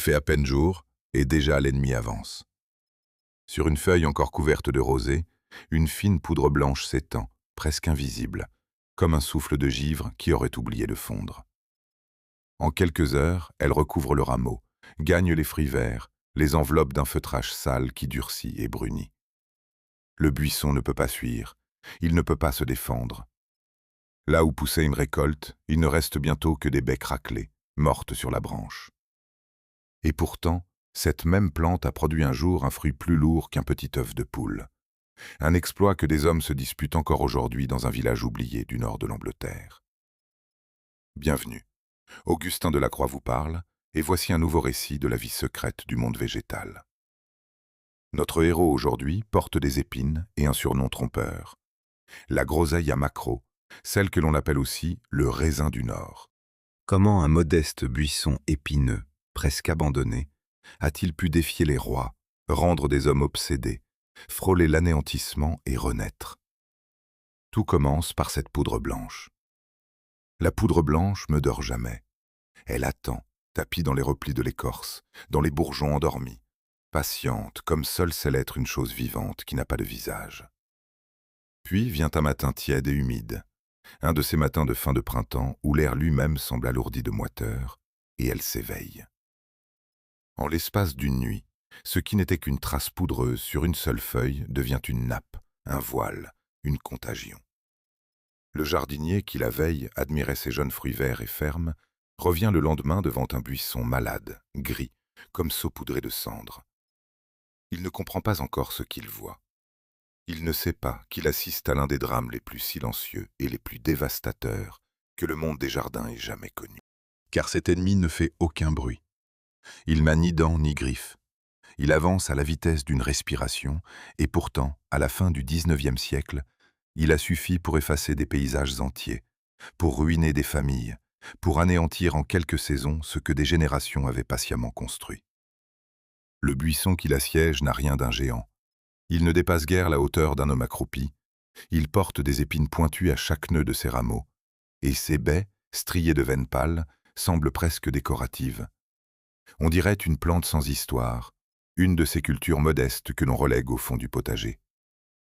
fait à peine jour, et déjà l'ennemi avance. Sur une feuille encore couverte de rosée, une fine poudre blanche s'étend, presque invisible, comme un souffle de givre qui aurait oublié de fondre. En quelques heures, elle recouvre le rameau, gagne les fruits verts, les enveloppe d'un feutrage sale qui durcit et brunit. Le buisson ne peut pas fuir, il ne peut pas se défendre. Là où poussait une récolte, il ne reste bientôt que des baies craquelées, mortes sur la branche. Et pourtant, cette même plante a produit un jour un fruit plus lourd qu'un petit œuf de poule. Un exploit que des hommes se disputent encore aujourd'hui dans un village oublié du nord de l'Angleterre. Bienvenue. Augustin Delacroix vous parle, et voici un nouveau récit de la vie secrète du monde végétal. Notre héros aujourd'hui porte des épines et un surnom trompeur. La groseille à maquereau, celle que l'on appelle aussi le raisin du Nord. Comment un modeste buisson épineux, presque abandonné, a-t-il pu défier les rois, rendre des hommes obsédés, frôler l'anéantissement et renaître? Tout commence par cette poudre blanche. La poudre blanche me dort jamais. Elle attend, tapie dans les replis de l'écorce, dans les bourgeons endormis, patiente, comme seule sait l'être une chose vivante qui n'a pas de visage. Puis vient un matin tiède et humide, un de ces matins de fin de printemps où l'air lui-même semble alourdi de moiteur, et elle s'éveille. En l'espace d'une nuit, ce qui n'était qu'une trace poudreuse sur une seule feuille devient une nappe, un voile, une contagion. Le jardinier qui la veille admirait ses jeunes fruits verts et fermes, revient le lendemain devant un buisson malade, gris, comme saupoudré de cendres. Il ne comprend pas encore ce qu'il voit. Il ne sait pas qu'il assiste à l'un des drames les plus silencieux et les plus dévastateurs que le monde des jardins ait jamais connus. Car cet ennemi ne fait aucun bruit. Il n'a ni dents ni griffes. Il avance à la vitesse d'une respiration, et pourtant, à la fin du XIXe siècle, il a suffi pour effacer des paysages entiers, pour ruiner des familles, pour anéantir en quelques saisons ce que des générations avaient patiemment construit. Le buisson qui l'assiège n'a rien d'un géant. Il ne dépasse guère la hauteur d'un homme accroupi. Il porte des épines pointues à chaque nœud de ses rameaux, et ses baies, striées de veines pâles, semblent presque décoratives. On dirait une plante sans histoire, une de ces cultures modestes que l'on relègue au fond du potager.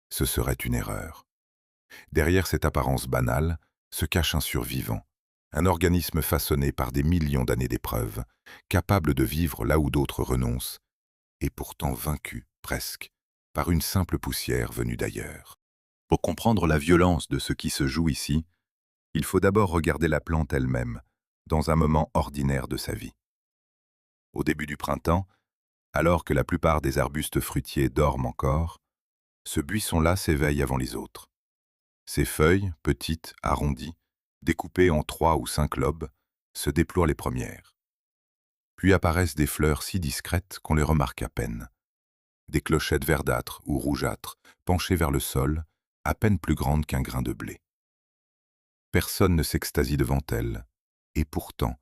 Ce serait une erreur. Derrière cette apparence banale se cache un survivant, un organisme façonné par des millions d'années d'épreuves, capable de vivre là où d'autres renoncent, et pourtant vaincu, presque, par une simple poussière venue d'ailleurs. Pour comprendre la violence de ce qui se joue ici, il faut d'abord regarder la plante elle-même, dans un moment ordinaire de sa vie. Au début du printemps, alors que la plupart des arbustes fruitiers dorment encore, ce buisson-là s'éveille avant les autres. Ses feuilles, petites, arrondies, découpées en 3 ou 5 lobes, se déploient les premières. Puis apparaissent des fleurs si discrètes qu'on les remarque à peine. Des clochettes verdâtres ou rougeâtres, penchées vers le sol, à peine plus grandes qu'un grain de blé. Personne ne s'extasie devant elles, et pourtant,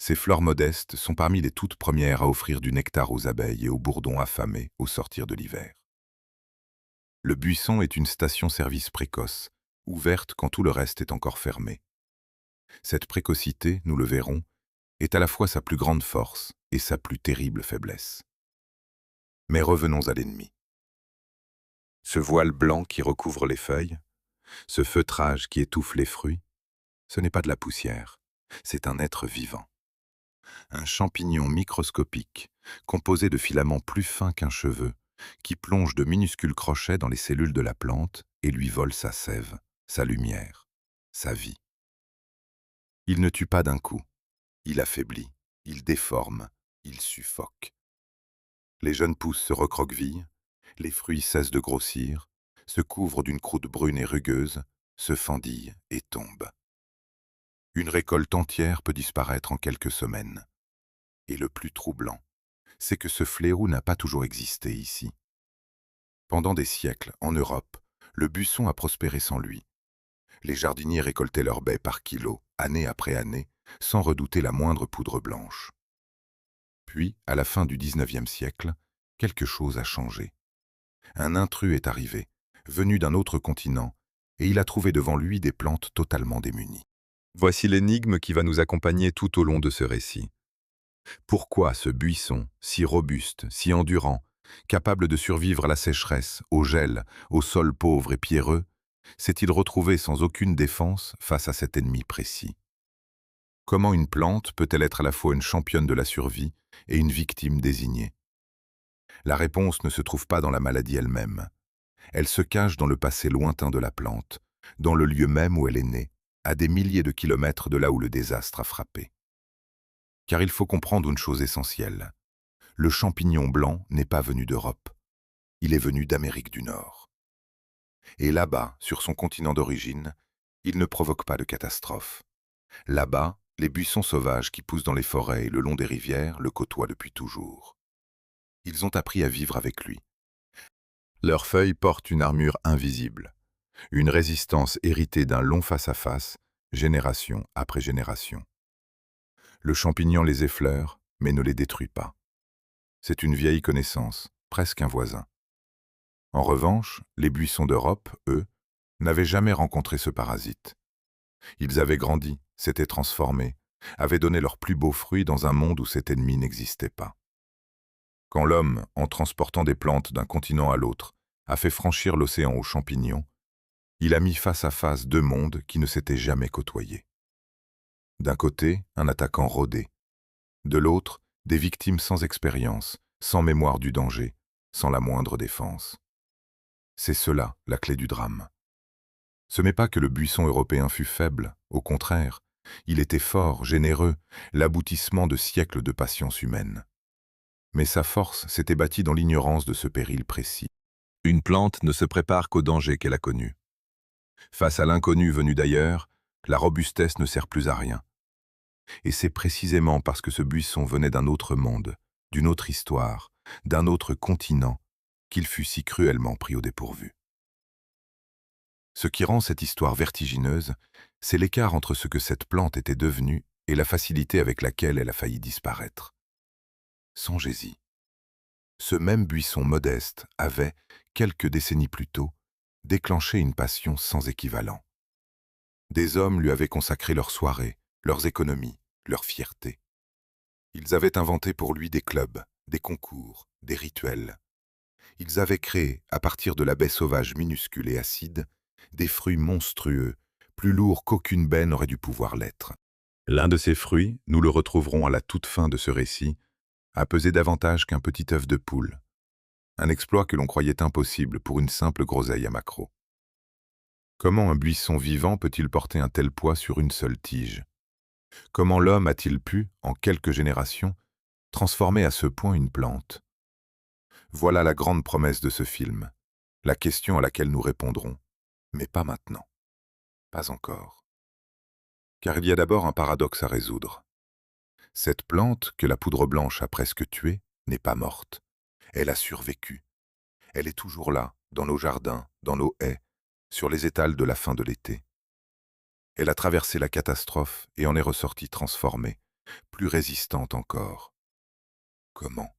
ces fleurs modestes sont parmi les toutes premières à offrir du nectar aux abeilles et aux bourdons affamés au sortir de l'hiver. Le buisson est une station-service précoce, ouverte quand tout le reste est encore fermé. Cette précocité, nous le verrons, est à la fois sa plus grande force et sa plus terrible faiblesse. Mais revenons à l'ennemi. Ce voile blanc qui recouvre les feuilles, ce feutrage qui étouffe les fruits, ce n'est pas de la poussière, c'est un être vivant. Un champignon microscopique, composé de filaments plus fins qu'un cheveu, qui plonge de minuscules crochets dans les cellules de la plante et lui vole sa sève, sa lumière, sa vie. Il ne tue pas d'un coup, il affaiblit, il déforme, il suffoque. Les jeunes pousses se recroquevillent, les fruits cessent de grossir, se couvrent d'une croûte brune et rugueuse, se fendillent et tombent. Une récolte entière peut disparaître en quelques semaines. Et le plus troublant, c'est que ce fléau n'a pas toujours existé ici. Pendant des siècles, en Europe, le buisson a prospéré sans lui. Les jardiniers récoltaient leurs baies par kilos, année après année, sans redouter la moindre poudre blanche. Puis, à la fin du XIXe siècle, quelque chose a changé. Un intrus est arrivé, venu d'un autre continent, et il a trouvé devant lui des plantes totalement démunies. Voici l'énigme qui va nous accompagner tout au long de ce récit. Pourquoi ce buisson, si robuste, si endurant, capable de survivre à la sécheresse, au gel, au sol pauvre et pierreux, s'est-il retrouvé sans aucune défense face à cet ennemi précis? Comment une plante peut-elle être à la fois une championne de la survie et une victime désignée? La réponse ne se trouve pas dans la maladie elle-même. Elle se cache dans le passé lointain de la plante, dans le lieu même où elle est née, à des milliers de kilomètres de là où le désastre a frappé. Car il faut comprendre une chose essentielle. Le champignon blanc n'est pas venu d'Europe. Il est venu d'Amérique du Nord. Et là-bas, sur son continent d'origine, il ne provoque pas de catastrophe. Là-bas, les buissons sauvages qui poussent dans les forêts et le long des rivières le côtoient depuis toujours. Ils ont appris à vivre avec lui. Leurs feuilles portent une armure invisible, une résistance héritée d'un long face-à-face, génération après génération. Le champignon les effleure, mais ne les détruit pas. C'est une vieille connaissance, presque un voisin. En revanche, les buissons d'Europe, eux, n'avaient jamais rencontré ce parasite. Ils avaient grandi, s'étaient transformés, avaient donné leurs plus beaux fruits dans un monde où cet ennemi n'existait pas. Quand l'homme, en transportant des plantes d'un continent à l'autre, a fait franchir l'océan aux champignons, il a mis face à face deux mondes qui ne s'étaient jamais côtoyés. D'un côté, un attaquant rodé. De l'autre, des victimes sans expérience, sans mémoire du danger, sans la moindre défense. C'est cela, la clé du drame. Ce n'est pas que le buisson européen fut faible, au contraire, il était fort, généreux, l'aboutissement de siècles de patience humaine. Mais sa force s'était bâtie dans l'ignorance de ce péril précis. Une plante ne se prépare qu'au danger qu'elle a connu. Face à l'inconnu venu d'ailleurs, la robustesse ne sert plus à rien. Et c'est précisément parce que ce buisson venait d'un autre monde, d'une autre histoire, d'un autre continent, qu'il fut si cruellement pris au dépourvu. Ce qui rend cette histoire vertigineuse, c'est l'écart entre ce que cette plante était devenue et la facilité avec laquelle elle a failli disparaître. Songez-y. Ce même buisson modeste avait, quelques décennies plus tôt, déclenché une passion sans équivalent. Des hommes lui avaient consacré leurs soirées, leurs économies, leur fierté. Ils avaient inventé pour lui des clubs, des concours, des rituels. Ils avaient créé, à partir de la baie sauvage minuscule et acide, des fruits monstrueux, plus lourds qu'aucune baie n'aurait dû pouvoir l'être. L'un de ces fruits, nous le retrouverons à la toute fin de ce récit, a pesé davantage qu'un petit œuf de poule. Un exploit que l'on croyait impossible pour une simple groseille à maquereau. Comment un buisson vivant peut-il porter un tel poids sur une seule tige? Comment l'homme a-t-il pu, en quelques générations, transformer à ce point une plante? Voilà la grande promesse de ce film, la question à laquelle nous répondrons, mais pas maintenant, pas encore. Car il y a d'abord un paradoxe à résoudre. Cette plante, que la poudre blanche a presque tuée, n'est pas morte. Elle a survécu. Elle est toujours là, dans nos jardins, dans nos haies, sur les étals de la fin de l'été. Elle a traversé la catastrophe et en est ressortie transformée, plus résistante encore. Comment?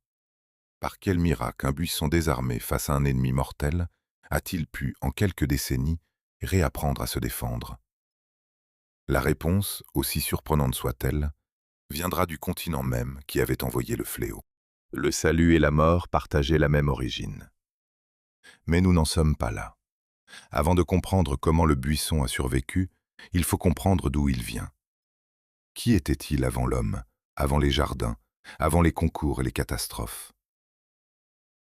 Par quel miracle un buisson désarmé face à un ennemi mortel a-t-il pu, en quelques décennies, réapprendre à se défendre? La réponse, aussi surprenante soit-elle, viendra du continent même qui avait envoyé le fléau. Le salut et la mort partageaient la même origine. Mais nous n'en sommes pas là. Avant de comprendre comment le buisson a survécu, il faut comprendre d'où il vient. Qui était-il avant l'homme, avant les jardins, avant les concours et les catastrophes?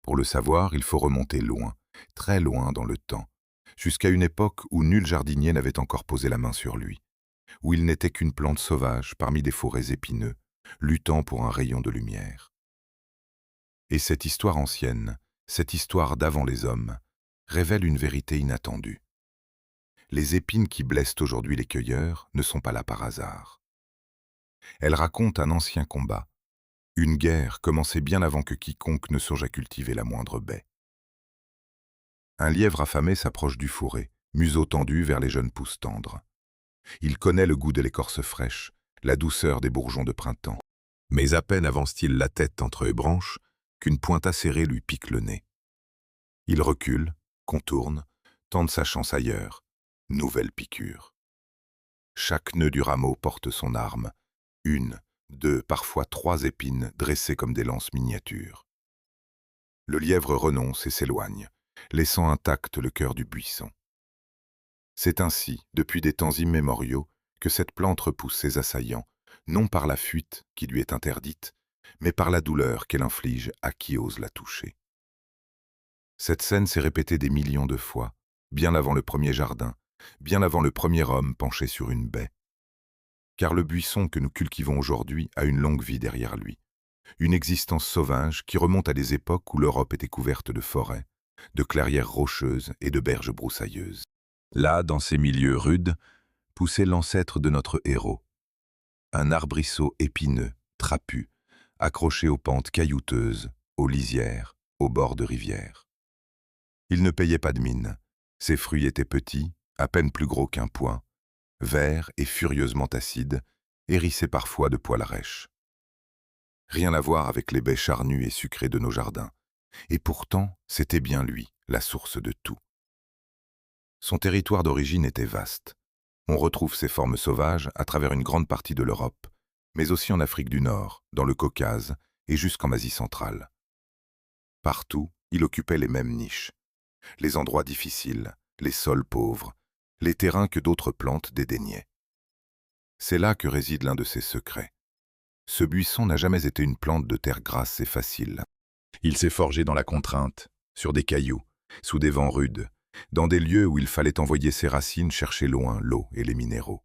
Pour le savoir, il faut remonter loin, très loin dans le temps, jusqu'à une époque où nul jardinier n'avait encore posé la main sur lui, où il n'était qu'une plante sauvage parmi des forêts épineux, luttant pour un rayon de lumière. Et cette histoire ancienne, cette histoire d'avant les hommes, révèle une vérité inattendue. Les épines qui blessent aujourd'hui les cueilleurs ne sont pas là par hasard. Elles racontent un ancien combat, une guerre commencée bien avant que quiconque ne songe à cultiver la moindre baie. Un lièvre affamé s'approche du fourré, museau tendu vers les jeunes pousses tendres. Il connaît le goût de l'écorce fraîche, la douceur des bourgeons de printemps. Mais à peine avance-t-il la tête entre les branches qu'une pointe acérée lui pique le nez. Il recule, contourne, tente sa chance ailleurs. Nouvelle piqûre. Chaque nœud du rameau porte son arme. Une, 2, parfois 3 épines dressées comme des lances miniatures. Le lièvre renonce et s'éloigne, laissant intact le cœur du buisson. C'est ainsi, depuis des temps immémoriaux, que cette plante repousse ses assaillants, non par la fuite qui lui est interdite, mais par la douleur qu'elle inflige à qui ose la toucher. Cette scène s'est répétée des millions de fois, bien avant le premier jardin, bien avant le premier homme penché sur une baie. Car le buisson que nous cultivons aujourd'hui a une longue vie derrière lui, une existence sauvage qui remonte à des époques où l'Europe était couverte de forêts, de clairières rocheuses et de berges broussailleuses. Là, dans ces milieux rudes, poussait l'ancêtre de notre héros, un arbrisseau épineux, trapu, accroché aux pentes caillouteuses, aux lisières, aux bords de rivières. Il ne payait pas de mine. Ses fruits étaient petits, à peine plus gros qu'un poing, verts et furieusement acides, hérissés parfois de poils rêches. Rien à voir avec les baies charnues et sucrées de nos jardins. Et pourtant, c'était bien lui, la source de tout. Son territoire d'origine était vaste. On retrouve ses formes sauvages à travers une grande partie de l'Europe, mais aussi en Afrique du Nord, dans le Caucase et jusqu'en Asie centrale. Partout, il occupait les mêmes niches. Les endroits difficiles, les sols pauvres, les terrains que d'autres plantes dédaignaient. C'est là que réside l'un de ses secrets. Ce buisson n'a jamais été une plante de terre grasse et facile. Il s'est forgé dans la contrainte, sur des cailloux, sous des vents rudes, dans des lieux où il fallait envoyer ses racines chercher loin l'eau et les minéraux.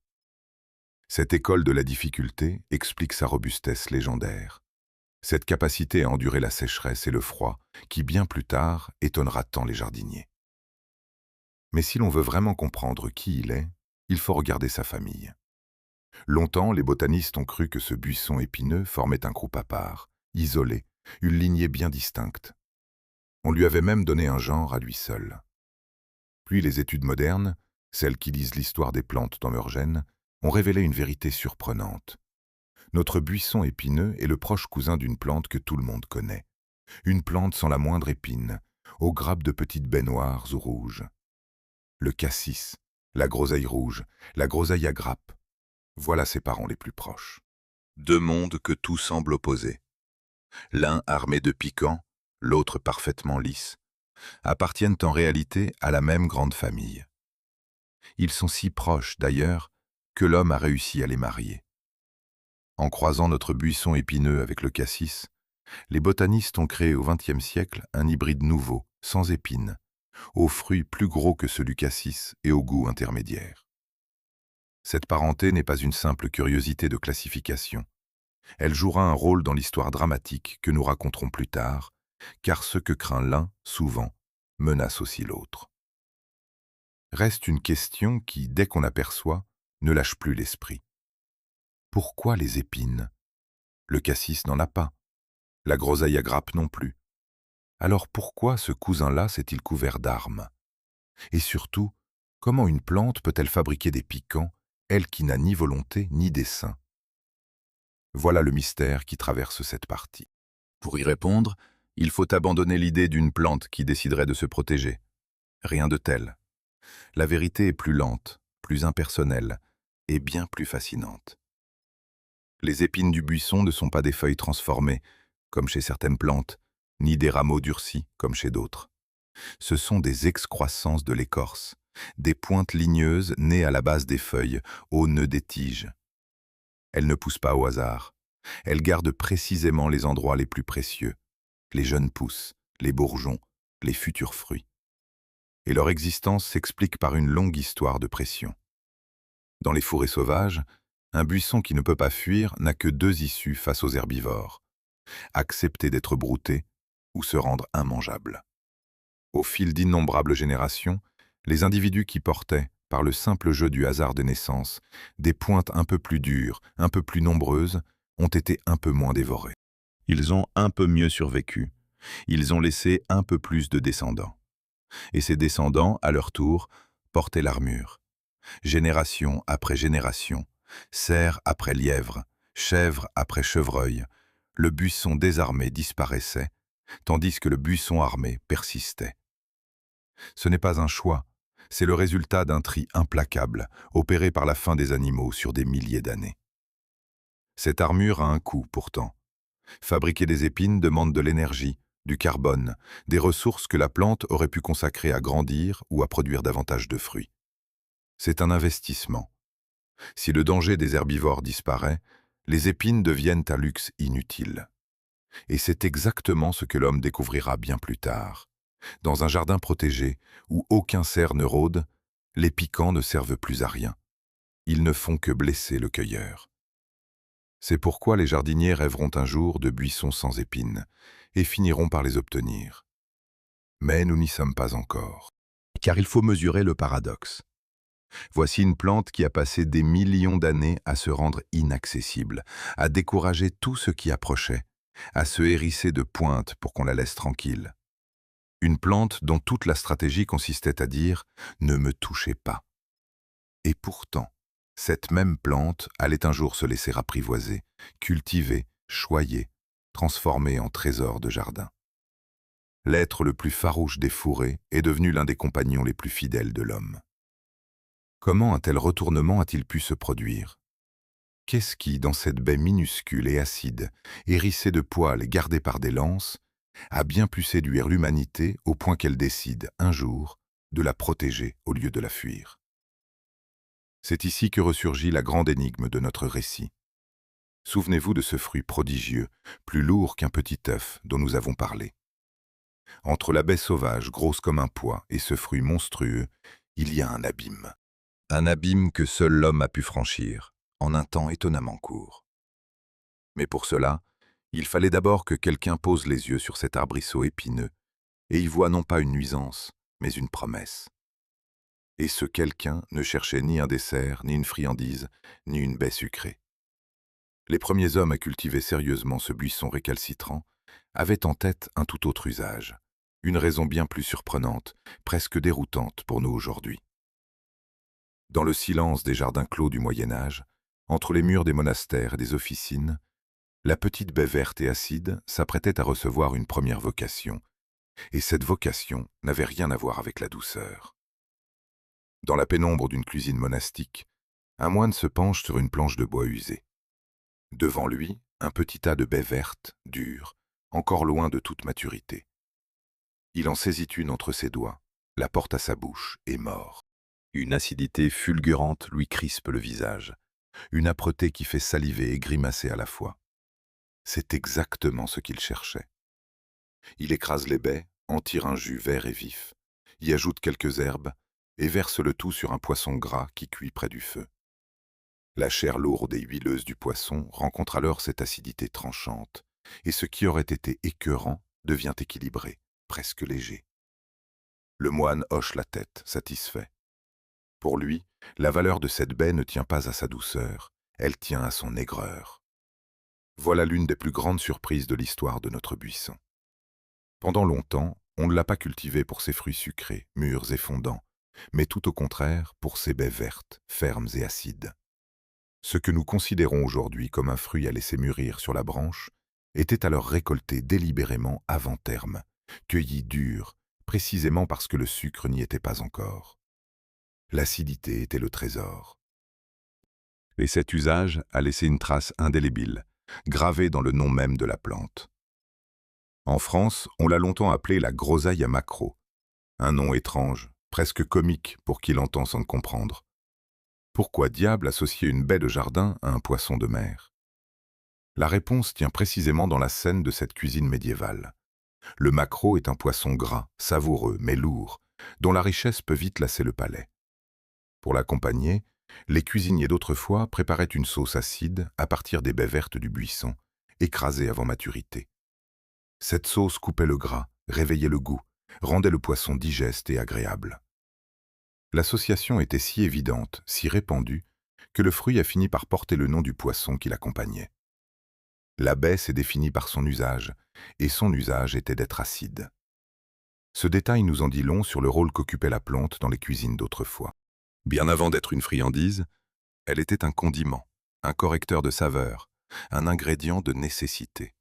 Cette école de la difficulté explique sa robustesse légendaire. Cette capacité à endurer la sécheresse et le froid qui, bien plus tard, étonnera tant les jardiniers. Mais si l'on veut vraiment comprendre qui il faut regarder sa famille. Longtemps, les botanistes ont cru que ce buisson épineux formait un groupe à part, isolé, une lignée bien distincte. On lui avait même donné un genre à lui seul. Puis les études modernes, celles qui lisent l'histoire des plantes dans leur gènes, ont révélé une vérité surprenante. Notre buisson épineux est le proche cousin d'une plante que tout le monde connaît. Une plante sans la moindre épine, aux grappes de petites baies noires ou rouges. Le cassis, la groseille rouge, la groseille à grappes. Voilà ses parents les plus proches. Deux mondes que tout semble opposer. L'un armé de piquants, l'autre parfaitement lisse, appartiennent en réalité à la même grande famille. Ils sont si proches, d'ailleurs, que l'homme a réussi à les marier. En croisant notre buisson épineux avec le cassis, les botanistes ont créé au XXe siècle un hybride nouveau, sans épines, aux fruits plus gros que ceux du cassis et au goût intermédiaire. Cette parenté n'est pas une simple curiosité de classification. Elle jouera un rôle dans l'histoire dramatique que nous raconterons plus tard, car ce que craint l'un, souvent, menace aussi l'autre. Reste une question qui, dès qu'on aperçoit, ne lâche plus l'esprit. Pourquoi les épines? Le cassis n'en a pas. La groseille à grappes non plus. Alors pourquoi ce cousin-là s'est-il couvert d'armes? Et surtout, comment une plante peut-elle fabriquer des piquants, elle qui n'a ni volonté ni dessein? Voilà le mystère qui traverse cette partie. Pour y répondre, il faut abandonner l'idée d'une plante qui déciderait de se protéger. Rien de tel. La vérité est plus lente, plus impersonnelle et bien plus fascinante. Les épines du buisson ne sont pas des feuilles transformées, comme chez certaines plantes, ni des rameaux durcis, comme chez d'autres. Ce sont des excroissances de l'écorce, des pointes ligneuses nées à la base des feuilles, au nœud des tiges. Elles ne poussent pas au hasard. Elles gardent précisément les endroits les plus précieux, les jeunes pousses, les bourgeons, les futurs fruits. Et leur existence s'explique par une longue histoire de pression. Dans les forêts sauvages, un buisson qui ne peut pas fuir n'a que deux issues face aux herbivores: accepter d'être brouté ou se rendre immangeable. Au fil d'innombrables générations, les individus qui portaient, par le simple jeu du hasard des naissances, des pointes un peu plus dures, un peu plus nombreuses, ont été un peu moins dévorés. Ils ont un peu mieux survécu. Ils ont laissé un peu plus de descendants. Et ces descendants, à leur tour, portaient l'armure. Génération après génération, cerf après lièvre, chèvre après chevreuil, le buisson désarmé disparaissait, tandis que le buisson armé persistait. Ce n'est pas un choix, c'est le résultat d'un tri implacable, opéré par la faim des animaux sur des milliers d'années. Cette armure a un coût pourtant. Fabriquer des épines demande de l'énergie, du carbone, des ressources que la plante aurait pu consacrer à grandir ou à produire davantage de fruits. C'est un investissement. Si le danger des herbivores disparaît, les épines deviennent un luxe inutile. Et c'est exactement ce que l'homme découvrira bien plus tard. Dans un jardin protégé, où aucun cerf ne rôde, les piquants ne servent plus à rien. Ils ne font que blesser le cueilleur. C'est pourquoi les jardiniers rêveront un jour de buissons sans épines, et finiront par les obtenir. Mais nous n'y sommes pas encore. Car il faut mesurer le paradoxe. Voici une plante qui a passé des millions d'années à se rendre inaccessible, à décourager tout ce qui approchait, à se hérisser de pointe pour qu'on la laisse tranquille. Une plante dont toute la stratégie consistait à dire « ne me touchez pas ». Et pourtant, cette même plante allait un jour se laisser apprivoiser, cultiver, choyer, transformer en trésor de jardin. L'être le plus farouche des fourrés est devenu l'un des compagnons les plus fidèles de l'homme. Comment un tel retournement a-t-il pu se produire? Qu'est-ce qui, dans cette baie minuscule et acide, hérissée de poils et gardée par des lances, a bien pu séduire l'humanité au point qu'elle décide, un jour, de la protéger au lieu de la fuir? C'est ici que ressurgit la grande énigme de notre récit. Souvenez-vous de ce fruit prodigieux, plus lourd qu'un petit œuf dont nous avons parlé. Entre la baie sauvage, grosse comme un pois, et ce fruit monstrueux, il y a un abîme. Un abîme que seul l'homme a pu franchir, en un temps étonnamment court. Mais pour cela, il fallait d'abord que quelqu'un pose les yeux sur cet arbrisseau épineux, et y voit non pas une nuisance, mais une promesse. Et ce quelqu'un ne cherchait ni un dessert, ni une friandise, ni une baie sucrée. Les premiers hommes à cultiver sérieusement ce buisson récalcitrant avaient en tête un tout autre usage, une raison bien plus surprenante, presque déroutante pour nous aujourd'hui. Dans le silence des jardins clos du Moyen-Âge, entre les murs des monastères et des officines, la petite baie verte et acide s'apprêtait à recevoir une première vocation, et cette vocation n'avait rien à voir avec la douceur. Dans la pénombre d'une cuisine monastique, un moine se penche sur une planche de bois usée. Devant lui, un petit tas de baies vertes, dures, encore loin de toute maturité. Il en saisit une entre ses doigts, la porte à sa bouche et mord. Une acidité fulgurante lui crispe le visage, une âpreté qui fait saliver et grimacer à la fois. C'est exactement ce qu'il cherchait. Il écrase les baies, en tire un jus vert et vif, y ajoute quelques herbes et verse le tout sur un poisson gras qui cuit près du feu. La chair lourde et huileuse du poisson rencontre alors cette acidité tranchante, et ce qui aurait été écœurant devient équilibré, presque léger. Le moine hoche la tête, satisfait. Pour lui, la valeur de cette baie ne tient pas à sa douceur, elle tient à son aigreur. Voilà l'une des plus grandes surprises de l'histoire de notre buisson. Pendant longtemps, on ne l'a pas cultivé pour ses fruits sucrés, mûrs et fondants, mais tout au contraire pour ses baies vertes, fermes et acides. Ce que nous considérons aujourd'hui comme un fruit à laisser mûrir sur la branche était alors récolté délibérément avant terme, cueilli dur, précisément parce que le sucre n'y était pas encore. L'acidité était le trésor. Et cet usage a laissé une trace indélébile, gravée dans le nom même de la plante. En France, on l'a longtemps appelée la groseille à maquereau, un nom étrange, presque comique pour qui l'entend sans le comprendre. Pourquoi diable associer une baie de jardin à un poisson de mer? La réponse tient précisément dans la scène de cette cuisine médiévale. Le maquereau est un poisson gras, savoureux, mais lourd, dont la richesse peut vite lasser le palais. Pour l'accompagner, les cuisiniers d'autrefois préparaient une sauce acide à partir des baies vertes du buisson, écrasées avant maturité. Cette sauce coupait le gras, réveillait le goût, rendait le poisson digeste et agréable. L'association était si évidente, si répandue, que le fruit a fini par porter le nom du poisson qui l'accompagnait. La baie s'est définie par son usage, et son usage était d'être acide. Ce détail nous en dit long sur le rôle qu'occupait la plante dans les cuisines d'autrefois. Bien avant d'être une friandise, elle était un condiment, un correcteur de saveur, un ingrédient de nécessité.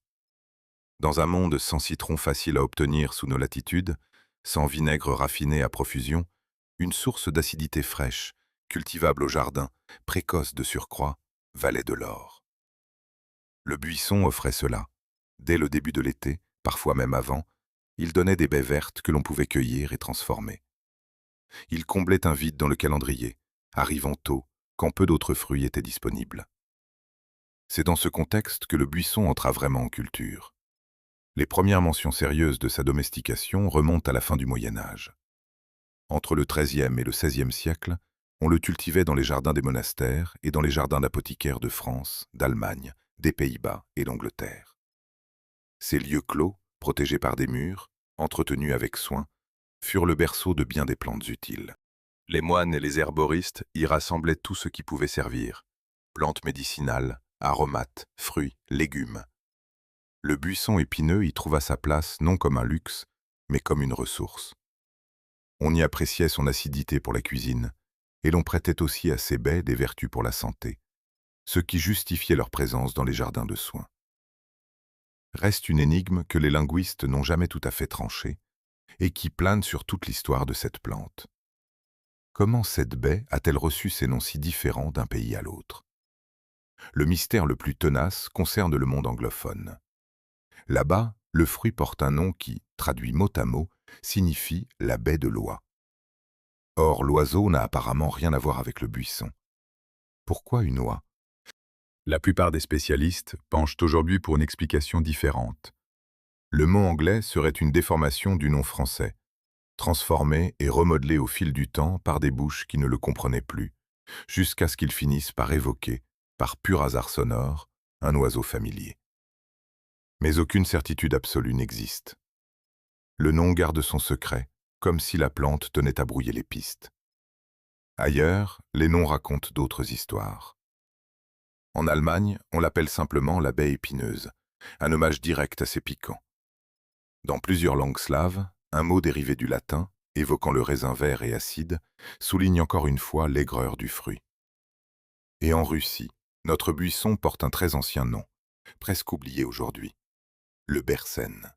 Dans un monde sans citron facile à obtenir sous nos latitudes, sans vinaigre raffiné à profusion, une source d'acidité fraîche, cultivable au jardin, précoce de surcroît, valait de l'or. Le buisson offrait cela. Dès le début de l'été, parfois même avant, il donnait des baies vertes que l'on pouvait cueillir et transformer. Il comblait un vide dans le calendrier, arrivant tôt, quand peu d'autres fruits étaient disponibles. C'est dans ce contexte que le buisson entra vraiment en culture. Les premières mentions sérieuses de sa domestication remontent à la fin du Moyen Âge. Entre le XIIIe et le XVIe siècle, on le cultivait dans les jardins des monastères et dans les jardins d'apothicaires de France, d'Allemagne, des Pays-Bas et d'Angleterre. Ces lieux clos, protégés par des murs, entretenus avec soin, furent le berceau de bien des plantes utiles. Les moines et les herboristes y rassemblaient tout ce qui pouvait servir: plantes médicinales, aromates, fruits, légumes. Le buisson épineux y trouva sa place non comme un luxe, mais comme une ressource. On y appréciait son acidité pour la cuisine, et l'on prêtait aussi à ces baies des vertus pour la santé, ce qui justifiait leur présence dans les jardins de soins. Reste une énigme que les linguistes n'ont jamais tout à fait tranchée, et qui plane sur toute l'histoire de cette plante. Comment cette baie a-t-elle reçu ces noms si différents d'un pays à l'autre? Le mystère le plus tenace concerne le monde anglophone. Là-bas, le fruit porte un nom qui, traduit mot à mot, signifie la baie de l'oie. Or, l'oiseau n'a apparemment rien à voir avec le buisson. Pourquoi une oie? La plupart des spécialistes penchent aujourd'hui pour une explication différente. Le mot anglais serait une déformation du nom français, transformé et remodelé au fil du temps par des bouches qui ne le comprenaient plus, jusqu'à ce qu'il finisse par évoquer, par pur hasard sonore, un oiseau familier. Mais aucune certitude absolue n'existe. Le nom garde son secret, comme si la plante tenait à brouiller les pistes. Ailleurs, les noms racontent d'autres histoires. En Allemagne, on l'appelle simplement la baie épineuse, un hommage direct à ses piquants. Dans plusieurs langues slaves, un mot dérivé du latin, évoquant le raisin vert et acide, souligne encore une fois l'aigreur du fruit. Et en Russie, notre buisson porte un très ancien nom, presque oublié aujourd'hui: le bersène.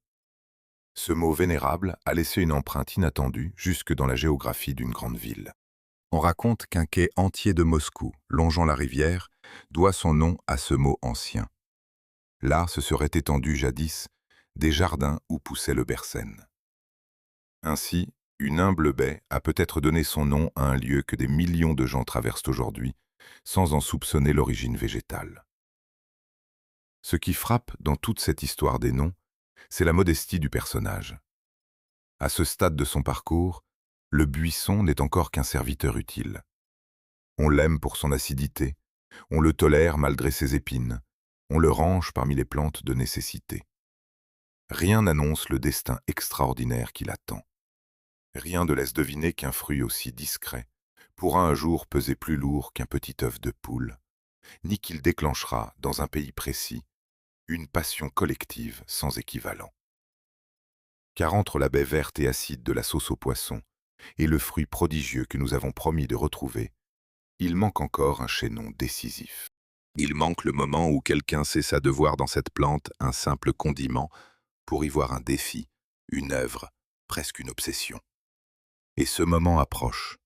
Ce mot vénérable a laissé une empreinte inattendue jusque dans la géographie d'une grande ville. On raconte qu'un quai entier de Moscou, longeant la rivière, doit son nom à ce mot ancien. Là se seraient étendus jadis des jardins où poussait le bersène. Ainsi, une humble baie a peut-être donné son nom à un lieu que des millions de gens traversent aujourd'hui, sans en soupçonner l'origine végétale. Ce qui frappe dans toute cette histoire des noms, c'est la modestie du personnage. À ce stade de son parcours, le buisson n'est encore qu'un serviteur utile. On l'aime pour son acidité, on le tolère malgré ses épines, on le range parmi les plantes de nécessité. Rien n'annonce le destin extraordinaire qui l'attend. Rien ne laisse deviner qu'un fruit aussi discret pourra un jour peser plus lourd qu'un petit œuf de poule, ni qu'il déclenchera, dans un pays précis, une passion collective sans équivalent. Car entre la baie verte et acide de la sauce au poisson et le fruit prodigieux que nous avons promis de retrouver, il manque encore un chaînon décisif. Il manque le moment où quelqu'un cessa de voir dans cette plante un simple condiment pour y voir un défi, une œuvre, presque une obsession. Et ce moment approche.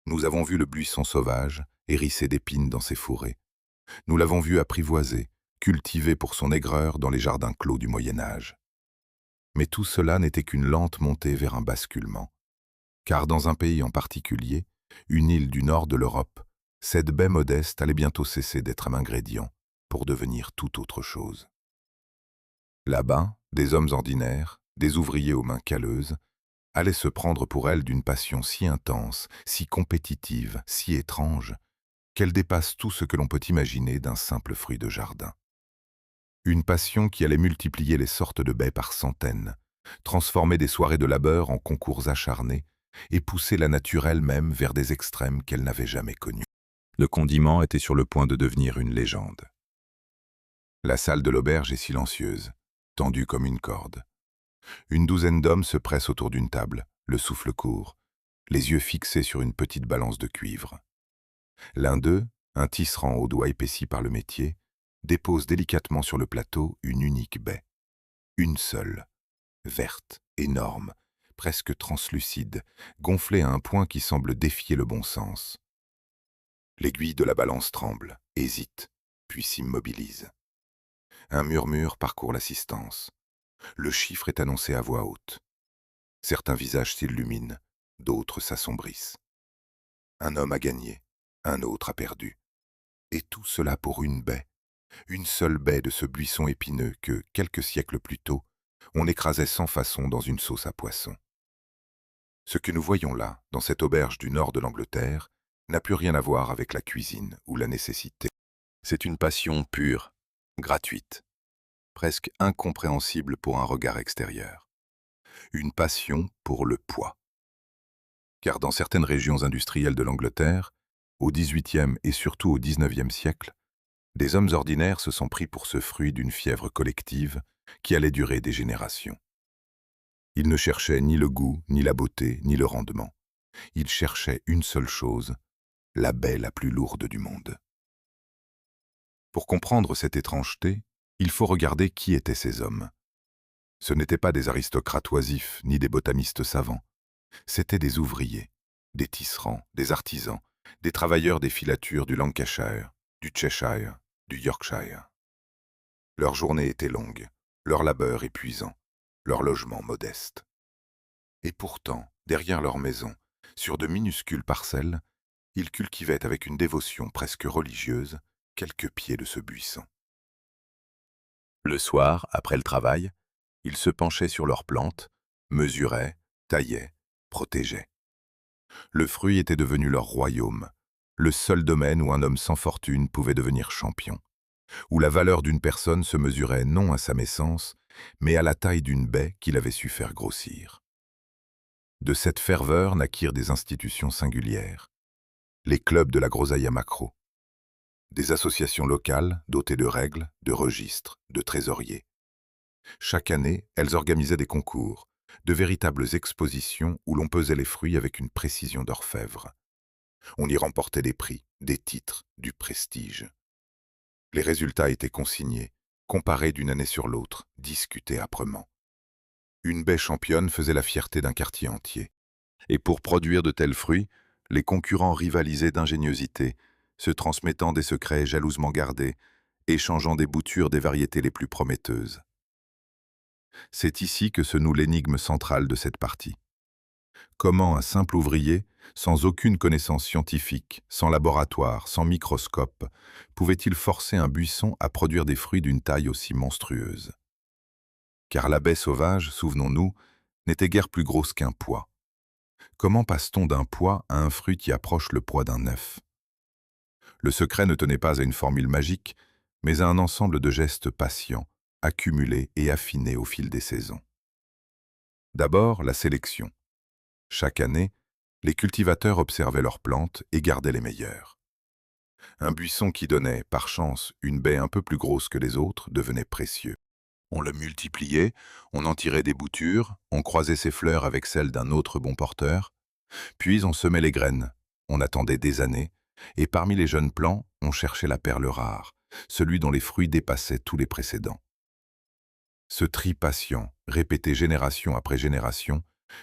Nous avons vu le buisson sauvage, hérissé d'épines dans ses fourrés. Nous l'avons vu apprivoisé, cultivé pour son aigreur dans les jardins clos du Moyen Âge. Mais tout cela n'était qu'une lente montée vers un basculement. Car dans un pays en particulier, une île du nord de l'Europe, cette baie modeste allait bientôt cesser d'être un ingrédient pour devenir tout autre chose. Là-bas, des hommes ordinaires, des ouvriers aux mains calleuses, allaient se prendre pour elle d'une passion si intense, si compétitive, si étrange, qu'elle dépasse tout ce que l'on peut imaginer d'un simple fruit de jardin. Une passion qui allait multiplier les sortes de baies par centaines, transformer des soirées de labeur en concours acharnés et pousser la nature elle-même vers des extrêmes qu'elle n'avait jamais connus. Le condiment était sur le point de devenir une légende. La salle de l'auberge est silencieuse, tendue comme une corde. Une douzaine d'hommes se pressent autour d'une table, le souffle court, les yeux fixés sur une petite balance de cuivre. L'un d'eux, un tisserand aux doigts épaissis par le métier, dépose délicatement sur le plateau une unique baie. Une seule, verte, énorme, presque translucide, gonflée à un point qui semble défier le bon sens. L'aiguille de la balance tremble, hésite, puis s'immobilise. Un murmure parcourt l'assistance. Le chiffre est annoncé à voix haute. Certains visages s'illuminent, d'autres s'assombrissent. Un homme a gagné, un autre a perdu. Et tout cela pour une seule baie de ce buisson épineux que, quelques siècles plus tôt, on écrasait sans façon dans une sauce à poisson. Ce que nous voyons là, dans cette auberge du nord de l'Angleterre, n'a plus rien à voir avec la cuisine ou la nécessité. C'est une passion pure, gratuite, presque incompréhensible pour un regard extérieur. Une passion pour le poids. Car dans certaines régions industrielles de l'Angleterre, au XVIIIe et surtout au XIXe siècle, des hommes ordinaires se sont pris pour ce fruit d'une fièvre collective qui allait durer des générations. Ils ne cherchaient ni le goût, ni la beauté, ni le rendement. Ils cherchaient une seule chose, la baie la plus lourde du monde. Pour comprendre cette étrangeté, il faut regarder qui étaient ces hommes. Ce n'étaient pas des aristocrates oisifs, ni des botanistes savants. C'étaient des ouvriers, des tisserands, des artisans, des travailleurs des filatures du Lancashire, du Cheshire, du Yorkshire. Leur journée était longue, leur labeur épuisant, leur logement modeste. Et pourtant, derrière leur maison, sur de minuscules parcelles, ils cultivaient avec une dévotion presque religieuse quelques pieds de ce buisson. Le soir, après le travail, ils se penchaient sur leurs plantes, mesuraient, taillaient, protégeaient. Le fruit était devenu leur royaume, le seul domaine où un homme sans fortune pouvait devenir champion, où la valeur d'une personne se mesurait non à sa naissance, mais à la taille d'une baie qu'il avait su faire grossir. De cette ferveur naquirent des institutions singulières, les clubs de la groseille à maquereaux, des associations locales dotées de règles, de registres, de trésoriers. Chaque année, elles organisaient des concours, de véritables expositions où l'on pesait les fruits avec une précision d'orfèvre. On y remportait des prix, des titres, du prestige. Les résultats étaient consignés, comparés d'une année sur l'autre, discutés âprement. Une baie championne faisait la fierté d'un quartier entier. Et pour produire de tels fruits, les concurrents rivalisaient d'ingéniosité, se transmettant des secrets jalousement gardés, échangeant des boutures des variétés les plus prometteuses. C'est ici que se noue l'énigme centrale de cette partie. Comment un simple ouvrier, sans aucune connaissance scientifique, sans laboratoire, sans microscope, pouvait-il forcer un buisson à produire des fruits d'une taille aussi monstrueuse? Car la baie sauvage, souvenons-nous, n'était guère plus grosse qu'un pois. Comment passe-t-on d'un pois à un fruit qui approche le poids d'un œuf? Le secret ne tenait pas à une formule magique, mais à un ensemble de gestes patients, accumulés et affinés au fil des saisons. D'abord, la sélection. Chaque année, les cultivateurs observaient leurs plantes et gardaient les meilleures. Un buisson qui donnait, par chance, une baie un peu plus grosse que les autres devenait précieux. On le multipliait, on en tirait des boutures, on croisait ses fleurs avec celles d'un autre bon porteur, puis on semait les graines, on attendait des années, et parmi les jeunes plants, on cherchait la perle rare, celui dont les fruits dépassaient tous les précédents. Ce tri patient, répété génération après génération,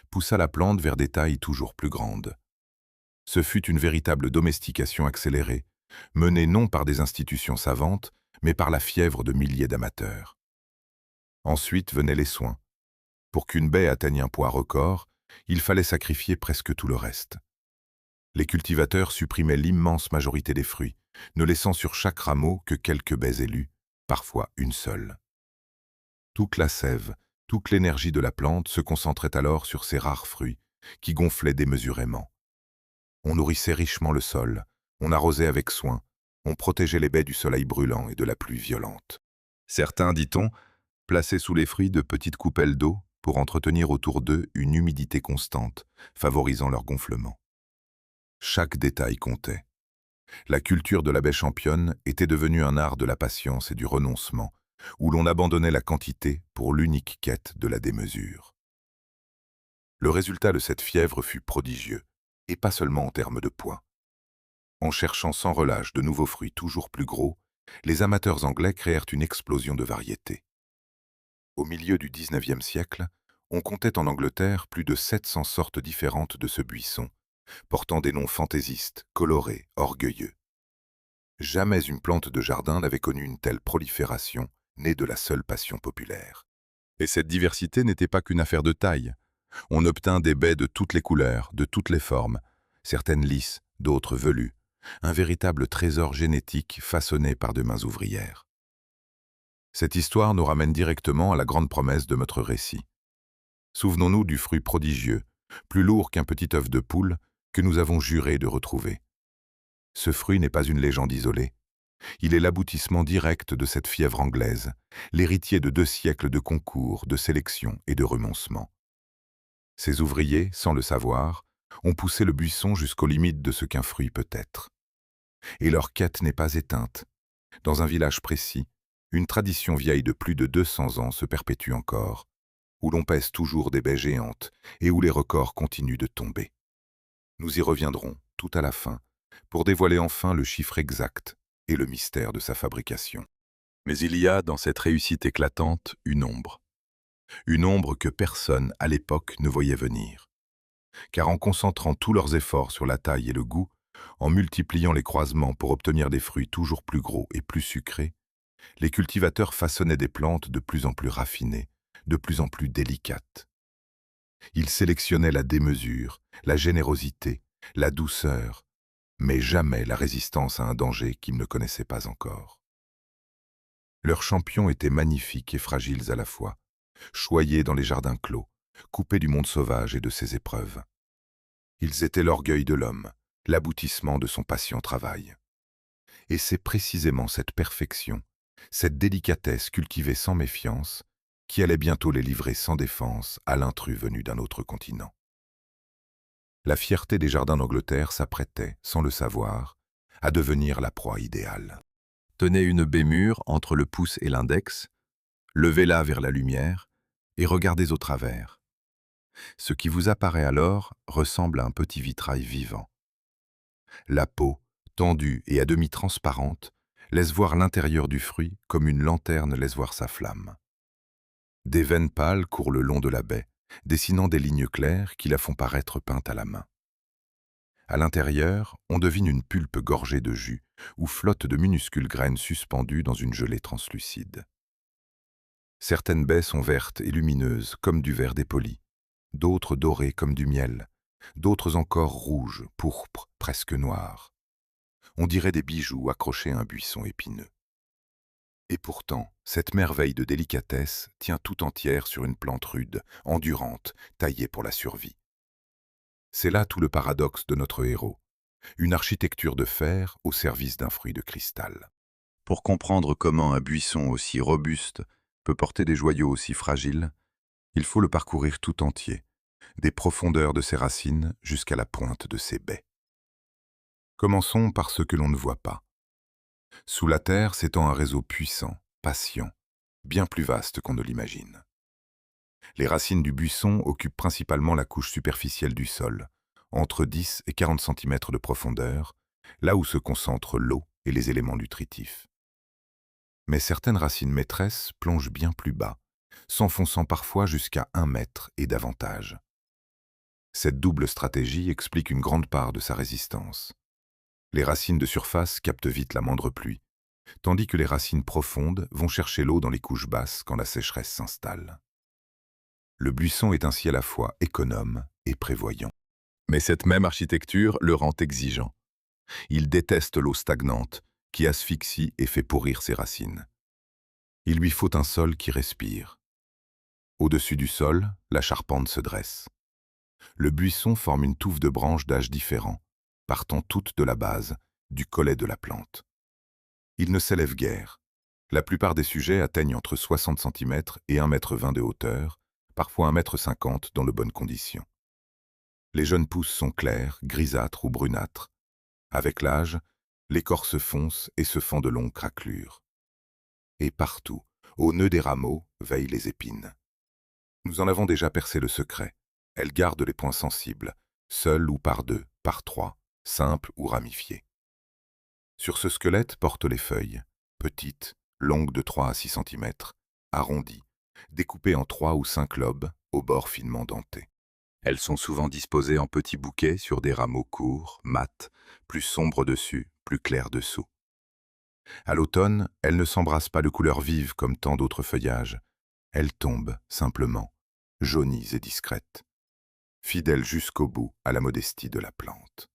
poussa la plante vers des tailles toujours plus grandes. Ce fut une véritable domestication accélérée, menée non par des institutions savantes, mais par la fièvre de milliers d'amateurs. Ensuite venaient les soins. Pour qu'une baie atteigne un poids record, il fallait sacrifier presque tout le reste. Les cultivateurs supprimaient l'immense majorité des fruits, ne laissant sur chaque rameau que quelques baies élues, parfois une seule. Toute la sève, toute l'énergie de la plante se concentrait alors sur ces rares fruits, qui gonflaient démesurément. On nourrissait richement le sol, on arrosait avec soin, on protégeait les baies du soleil brûlant et de la pluie violente. Certains, dit-on, plaçaient sous les fruits de petites coupelles d'eau pour entretenir autour d'eux une humidité constante, favorisant leur gonflement. Chaque détail comptait. La culture de la baie championne était devenue un art de la patience et du renoncement, où l'on abandonnait la quantité pour l'unique quête de la démesure. Le résultat de cette fièvre fut prodigieux, et pas seulement en termes de poids. En cherchant sans relâche de nouveaux fruits toujours plus gros, les amateurs anglais créèrent une explosion de variétés. Au milieu du XIXe siècle, on comptait en Angleterre plus de 700 sortes différentes de ce buisson, portant des noms fantaisistes, colorés, orgueilleux. Jamais une plante de jardin n'avait connu une telle prolifération née de la seule passion populaire. Et cette diversité n'était pas qu'une affaire de taille. On obtint des baies de toutes les couleurs, de toutes les formes, certaines lisses, d'autres velues, un véritable trésor génétique façonné par de mains ouvrières. Cette histoire nous ramène directement à la grande promesse de notre récit. Souvenons-nous du fruit prodigieux, plus lourd qu'un petit œuf de poule, que nous avons juré de retrouver. Ce fruit n'est pas une légende isolée. Il est l'aboutissement direct de cette fièvre anglaise, l'héritier de 2 siècles de concours, de sélection et de renoncement. Ces ouvriers, sans le savoir, ont poussé le buisson jusqu'aux limites de ce qu'un fruit peut être. Et leur quête n'est pas éteinte. Dans un village précis, une tradition vieille de plus de 200 ans se perpétue encore, où l'on pèse toujours des baies géantes et où les records continuent de tomber. Nous y reviendrons, tout à la fin, pour dévoiler enfin le chiffre exact et le mystère de sa fabrication. Mais il y a dans cette réussite éclatante une ombre. Une ombre que personne, à l'époque, ne voyait venir. Car en concentrant tous leurs efforts sur la taille et le goût, en multipliant les croisements pour obtenir des fruits toujours plus gros et plus sucrés, les cultivateurs façonnaient des plantes de plus en plus raffinées, de plus en plus délicates. Ils sélectionnaient la démesure, la générosité, la douceur, mais jamais la résistance à un danger qu'ils ne connaissaient pas encore. Leurs champions étaient magnifiques et fragiles à la fois, choyés dans les jardins clos, coupés du monde sauvage et de ses épreuves. Ils étaient l'orgueil de l'homme, l'aboutissement de son patient travail. Et c'est précisément cette perfection, cette délicatesse cultivée sans méfiance, qui allait bientôt les livrer sans défense à l'intrus venu d'un autre continent. La fierté des jardins d'Angleterre s'apprêtait, sans le savoir, à devenir la proie idéale. Tenez une baie mûre entre le pouce et l'index, levez-la vers la lumière et regardez au travers. Ce qui vous apparaît alors ressemble à un petit vitrail vivant. La peau, tendue et à demi transparente, laisse voir l'intérieur du fruit comme une lanterne laisse voir sa flamme. Des veines pâles courent le long de la baie, dessinant des lignes claires qui la font paraître peinte à la main. À l'intérieur, on devine une pulpe gorgée de jus, où flottent de minuscules graines suspendues dans une gelée translucide. Certaines baies sont vertes et lumineuses comme du verre dépoli, d'autres dorées comme du miel, d'autres encore rouges, pourpres, presque noires. On dirait des bijoux accrochés à un buisson épineux. Et pourtant, cette merveille de délicatesse tient tout entière sur une plante rude, endurante, taillée pour la survie. C'est là tout le paradoxe de notre héros, une architecture de fer au service d'un fruit de cristal. Pour comprendre comment un buisson aussi robuste peut porter des joyaux aussi fragiles, il faut le parcourir tout entier, des profondeurs de ses racines jusqu'à la pointe de ses baies. Commençons par ce que l'on ne voit pas. Sous la terre s'étend un réseau puissant, patient, bien plus vaste qu'on ne l'imagine. Les racines du buisson occupent principalement la couche superficielle du sol, entre 10 et 40 cm de profondeur, là où se concentrent l'eau et les éléments nutritifs. Mais certaines racines maîtresses plongent bien plus bas, s'enfonçant parfois jusqu'à 1 mètre et davantage. Cette double stratégie explique une grande part de sa résistance. Les racines de surface captent vite la moindre pluie, tandis que les racines profondes vont chercher l'eau dans les couches basses quand la sécheresse s'installe. Le buisson est ainsi à la fois économe et prévoyant. Mais cette même architecture le rend exigeant. Il déteste l'eau stagnante, qui asphyxie et fait pourrir ses racines. Il lui faut un sol qui respire. Au-dessus du sol, la charpente se dresse. Le buisson forme une touffe de branches d'âge différents, partant toutes de la base, du collet de la plante. Il ne s'élève guère. La plupart des sujets atteignent entre 60 cm et 1,20 m de hauteur, parfois 1,50 m dans de bonnes conditions. Les jeunes pousses sont claires, grisâtres ou brunâtres. Avec l'âge, l'écorce fonce et se fend de longues craquelures. Et partout, au nœud des rameaux, veillent les épines. Nous en avons déjà percé le secret. Elles gardent les points sensibles, seules ou par 2, par 3, simples ou ramifiées. Sur ce squelette portent les feuilles, petites, longues de 3 à 6 cm, arrondies, découpées en 3 ou 5 lobes, aux bords finement dentés. Elles sont souvent disposées en petits bouquets sur des rameaux courts, mats, plus sombres dessus, plus clairs dessous. À l'automne, elle ne s'embrasse pas de couleurs vives comme tant d'autres feuillages. Elle tombe, simplement, jaunie et discrète, fidèle jusqu'au bout à la modestie de la plante.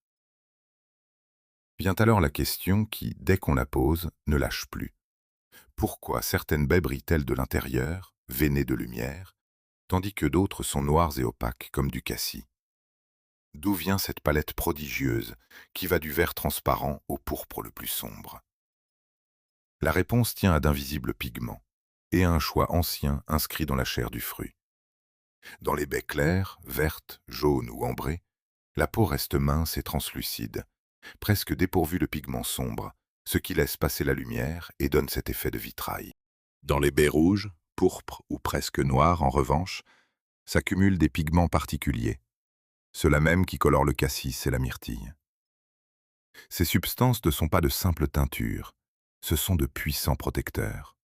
Vient alors la question qui, dès qu'on la pose, ne lâche plus. Pourquoi certaines baies brillent-elles de l'intérieur, veinées de lumière, tandis que d'autres sont noires et opaques comme du cassis? D'où vient cette palette prodigieuse qui va du vert transparent au pourpre le plus sombre? La réponse tient à d'invisibles pigments et à un choix ancien inscrit dans la chair du fruit. Dans les baies claires, vertes, jaunes ou ambrées, la peau reste mince et translucide, presque dépourvue de pigments sombres, ce qui laisse passer la lumière et donne cet effet de vitrail. Dans les baies rouges, pourpres ou presque noires en revanche, s'accumulent des pigments particuliers, ceux-là même qui colorent le cassis et la myrtille. Ces substances ne sont pas de simples teintures, ce sont de puissants protecteurs.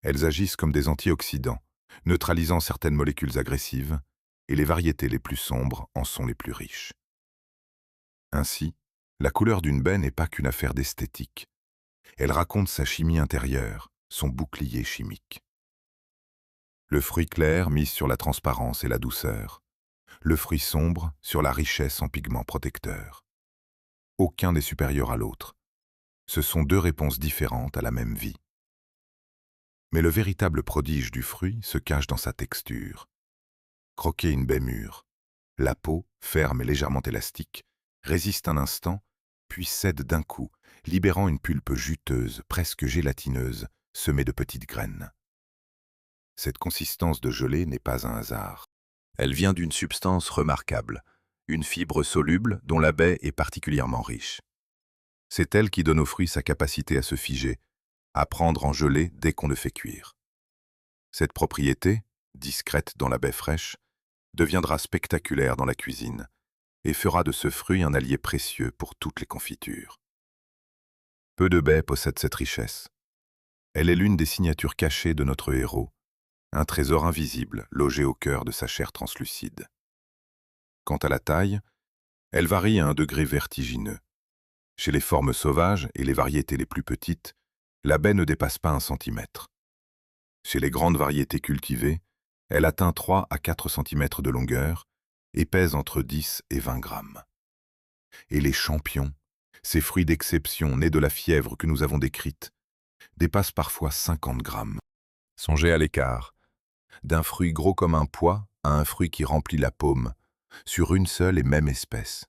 Elles agissent comme des antioxydants, neutralisant certaines molécules agressives, et les variétés les plus sombres en sont les plus riches. Ainsi, la couleur d'une baie n'est pas qu'une affaire d'esthétique. Elle raconte sa chimie intérieure, son bouclier chimique. Le fruit clair mise sur la transparence et la douceur. Le fruit sombre sur la richesse en pigments protecteurs. Aucun n'est supérieur à l'autre. Ce sont deux réponses différentes à la même vie. Mais le véritable prodige du fruit se cache dans sa texture. Croquer une baie mûre. La peau, ferme et légèrement élastique, résiste un instant, puis cède d'un coup, libérant une pulpe juteuse, presque gélatineuse, semée de petites graines. Cette consistance de gelée n'est pas un hasard. Elle vient d'une substance remarquable, une fibre soluble dont la baie est particulièrement riche. C'est elle qui donne au fruit sa capacité à se figer, à prendre en gelée dès qu'on le fait cuire. Cette propriété, discrète dans la baie fraîche, deviendra spectaculaire dans la cuisine et fera de ce fruit un allié précieux pour toutes les confitures. Peu de baies possèdent cette richesse. Elle est l'une des signatures cachées de notre héros, un trésor invisible logé au cœur de sa chair translucide. Quant à la taille, elle varie à un degré vertigineux. Chez les formes sauvages et les variétés les plus petites, la baie ne dépasse pas 1 centimètre. Chez les grandes variétés cultivées, elle atteint 3 à 4 centimètres de longueur et pèse entre 10 et 20 grammes. Et les champions, ces fruits d'exception nés de la fièvre que nous avons décrite, dépassent parfois 50 grammes. Songez à l'écart, d'un fruit gros comme un pois à un fruit qui remplit la paume, sur une seule et même espèce.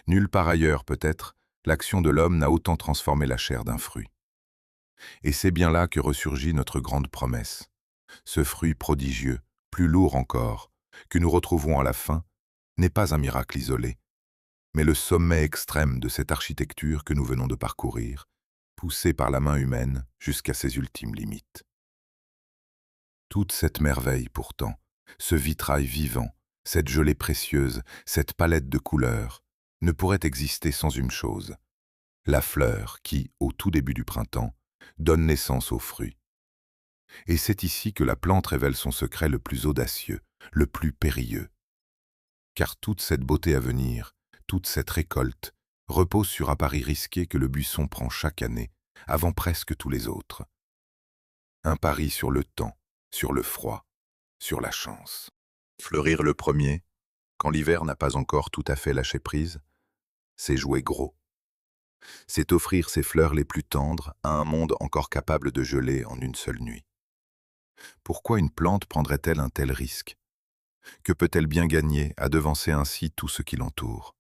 Nulle part ailleurs, peut-être, l'action de l'homme n'a autant transformé la chair d'un fruit. Et c'est bien là que ressurgit notre grande promesse. Ce fruit prodigieux, plus lourd encore, que nous retrouvons à la fin, n'est pas un miracle isolé, mais le sommet extrême de cette architecture que nous venons de parcourir, poussée par la main humaine jusqu'à ses ultimes limites. Toute cette merveille pourtant, ce vitrail vivant, cette gelée précieuse, cette palette de couleurs, ne pourrait exister sans une chose, la fleur qui, au tout début du printemps, donne naissance aux fruits. Et c'est ici que la plante révèle son secret le plus audacieux, le plus périlleux. Car toute cette beauté à venir, toute cette récolte, repose sur un pari risqué que le buisson prend chaque année, avant presque tous les autres. Un pari sur le temps, sur le froid, sur la chance. Fleurir le premier, quand l'hiver n'a pas encore tout à fait lâché prise, c'est jouer gros. C'est offrir ses fleurs les plus tendres à un monde encore capable de geler en une seule nuit. Pourquoi une plante prendrait-elle un tel risque? Que peut-elle bien gagner à devancer ainsi tout ce qui l'entoure?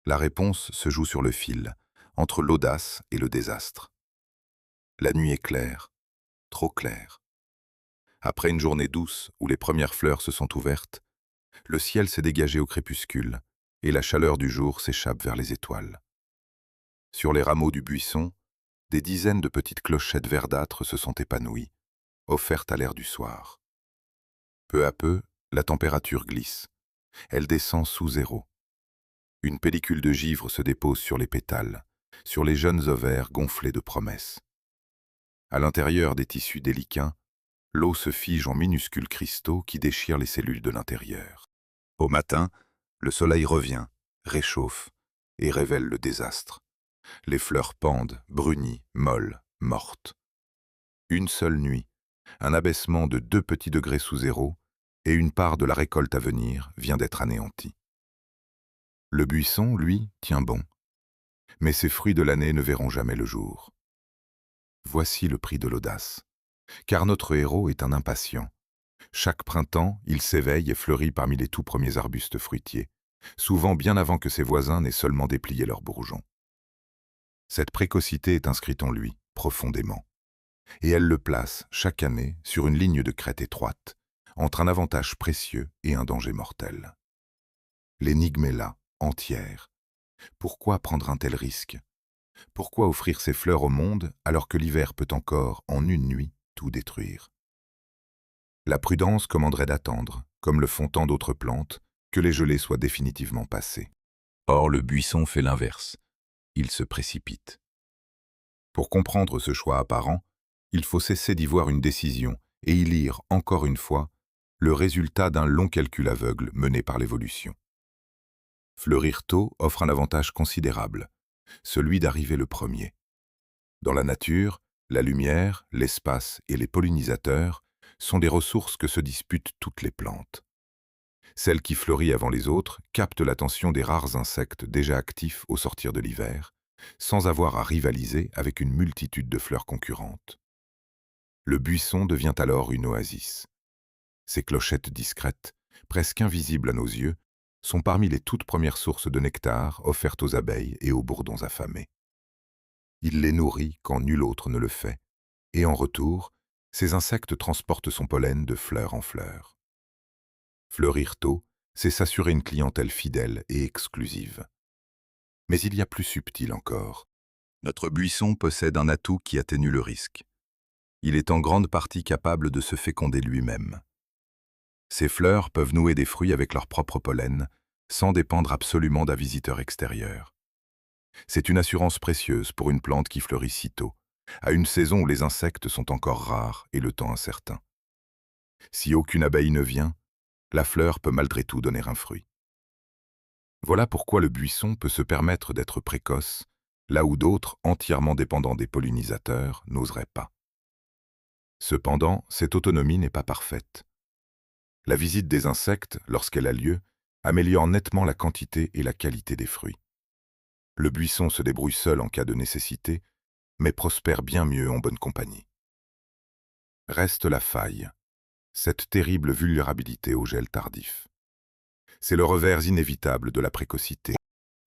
La réponse se joue sur le fil, entre l'audace et le désastre. La nuit est claire, trop claire. Après une journée douce où les premières fleurs se sont ouvertes, le ciel s'est dégagé au crépuscule et la chaleur du jour s'échappe vers les étoiles. Sur les rameaux du buisson, des dizaines de petites clochettes verdâtres se sont épanouies, offertes à l'air du soir. Peu à peu, la température glisse. Elle descend sous zéro. Une pellicule de givre se dépose sur les pétales, sur les jeunes ovaires gonflés de promesses. À l'intérieur des tissus délicats, l'eau se fige en minuscules cristaux qui déchirent les cellules de l'intérieur. Au matin, le soleil revient, réchauffe et révèle le désastre. Les fleurs pendent, brunies, molles, mortes. Une seule nuit, un abaissement de 2 petits degrés sous zéro, et une part de la récolte à venir vient d'être anéantie. Le buisson, lui, tient bon, mais ses fruits de l'année ne verront jamais le jour. Voici le prix de l'audace, car notre héros est un impatient. Chaque printemps, il s'éveille et fleurit parmi les tout premiers arbustes fruitiers, souvent bien avant que ses voisins n'aient seulement déplié leurs bourgeons. Cette précocité est inscrite en lui, profondément, et elle le place, chaque année, sur une ligne de crête étroite, entre un avantage précieux et un danger mortel. L'énigme est là, entière. Pourquoi prendre un tel risque? Pourquoi offrir ses fleurs au monde alors que l'hiver peut encore, en une nuit, tout détruire? La prudence commanderait d'attendre, comme le font tant d'autres plantes, que les gelées soient définitivement passées. Or, le buisson fait l'inverse. Il se précipite. Pour comprendre ce choix apparent, il faut cesser d'y voir une décision et y lire, encore une fois, le résultat d'un long calcul aveugle mené par l'évolution. Fleurir tôt offre un avantage considérable, celui d'arriver le premier. Dans la nature, la lumière, l'espace et les pollinisateurs sont des ressources que se disputent toutes les plantes. Celle qui fleurit avant les autres capte l'attention des rares insectes déjà actifs au sortir de l'hiver, sans avoir à rivaliser avec une multitude de fleurs concurrentes. Le buisson devient alors une oasis. Ses clochettes discrètes, presque invisibles à nos yeux, sont parmi les toutes premières sources de nectar offertes aux abeilles et aux bourdons affamés. Il les nourrit quand nul autre ne le fait, et en retour, ces insectes transportent son pollen de fleur en fleur. Fleurir tôt, c'est s'assurer une clientèle fidèle et exclusive. Mais il y a plus subtil encore. Notre buisson possède un atout qui atténue le risque. Il est en grande partie capable de se féconder lui-même. Ses fleurs peuvent nouer des fruits avec leur propre pollen, sans dépendre absolument d'un visiteur extérieur. C'est une assurance précieuse pour une plante qui fleurit si tôt, à une saison où les insectes sont encore rares et le temps incertain. Si aucune abeille ne vient, la fleur peut malgré tout donner un fruit. Voilà pourquoi le buisson peut se permettre d'être précoce, là où d'autres, entièrement dépendants des pollinisateurs, n'oseraient pas. Cependant, cette autonomie n'est pas parfaite. La visite des insectes, lorsqu'elle a lieu, améliore nettement la quantité et la qualité des fruits. Le buisson se débrouille seul en cas de nécessité, mais prospère bien mieux en bonne compagnie. Reste la faille, cette terrible vulnérabilité au gel tardif. C'est le revers inévitable de la précocité.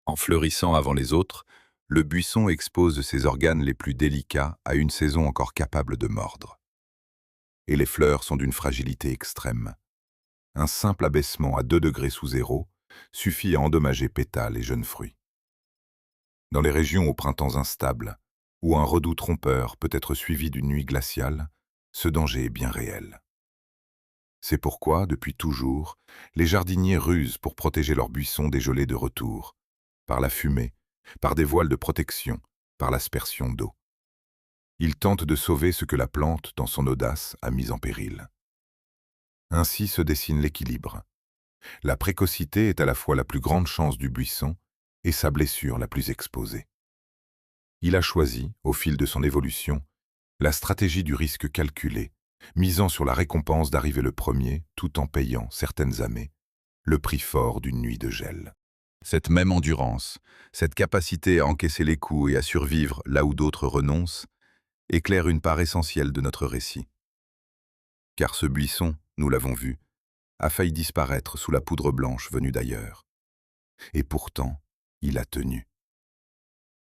En fleurissant avant les autres, le buisson expose ses organes les plus délicats à une saison encore capable de mordre. Et les fleurs sont d'une fragilité extrême. Un simple abaissement à 2 degrés sous zéro suffit à endommager pétales et jeunes fruits. Dans les régions aux printemps instables, où un redout trompeur peut être suivi d'une nuit glaciale, ce danger est bien réel. C'est pourquoi, depuis toujours, les jardiniers rusent pour protéger leurs buissons des gelées de retour, par la fumée, par des voiles de protection, par l'aspersion d'eau. Ils tentent de sauver ce que la plante, dans son audace, a mis en péril. Ainsi se dessine l'équilibre. La précocité est à la fois la plus grande chance du buisson et sa blessure la plus exposée. Il a choisi, au fil de son évolution, la stratégie du risque calculé, misant sur la récompense d'arriver le premier tout en payant, certaines années, le prix fort d'une nuit de gel. Cette même endurance, cette capacité à encaisser les coups et à survivre là où d'autres renoncent, éclaire une part essentielle de notre récit. Car ce buisson, nous l'avons vu, a failli disparaître sous la poudre blanche venue d'ailleurs. Et pourtant, il a tenu.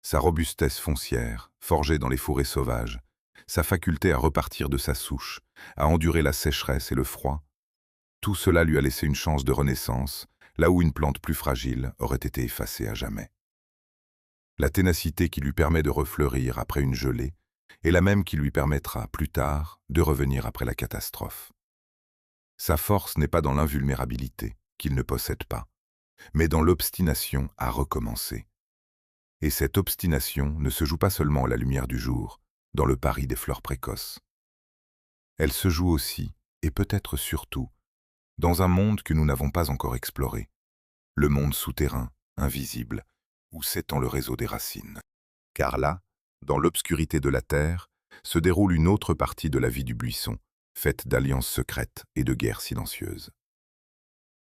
Sa robustesse foncière, forgée dans les forêts sauvages, sa faculté à repartir de sa souche, à endurer la sécheresse et le froid, tout cela lui a laissé une chance de renaissance, là où une plante plus fragile aurait été effacée à jamais. La ténacité qui lui permet de refleurir après une gelée est la même qui lui permettra, plus tard, de revenir après la catastrophe. Sa force n'est pas dans l'invulnérabilité, qu'il ne possède pas, mais dans l'obstination à recommencer. Et cette obstination ne se joue pas seulement à la lumière du jour, dans le pari des fleurs précoces. Elle se joue aussi, et peut-être surtout, dans un monde que nous n'avons pas encore exploré, le monde souterrain, invisible, où s'étend le réseau des racines. Car là, dans l'obscurité de la terre, se déroule une autre partie de la vie du buisson, faite d'alliances secrètes et de guerres silencieuses.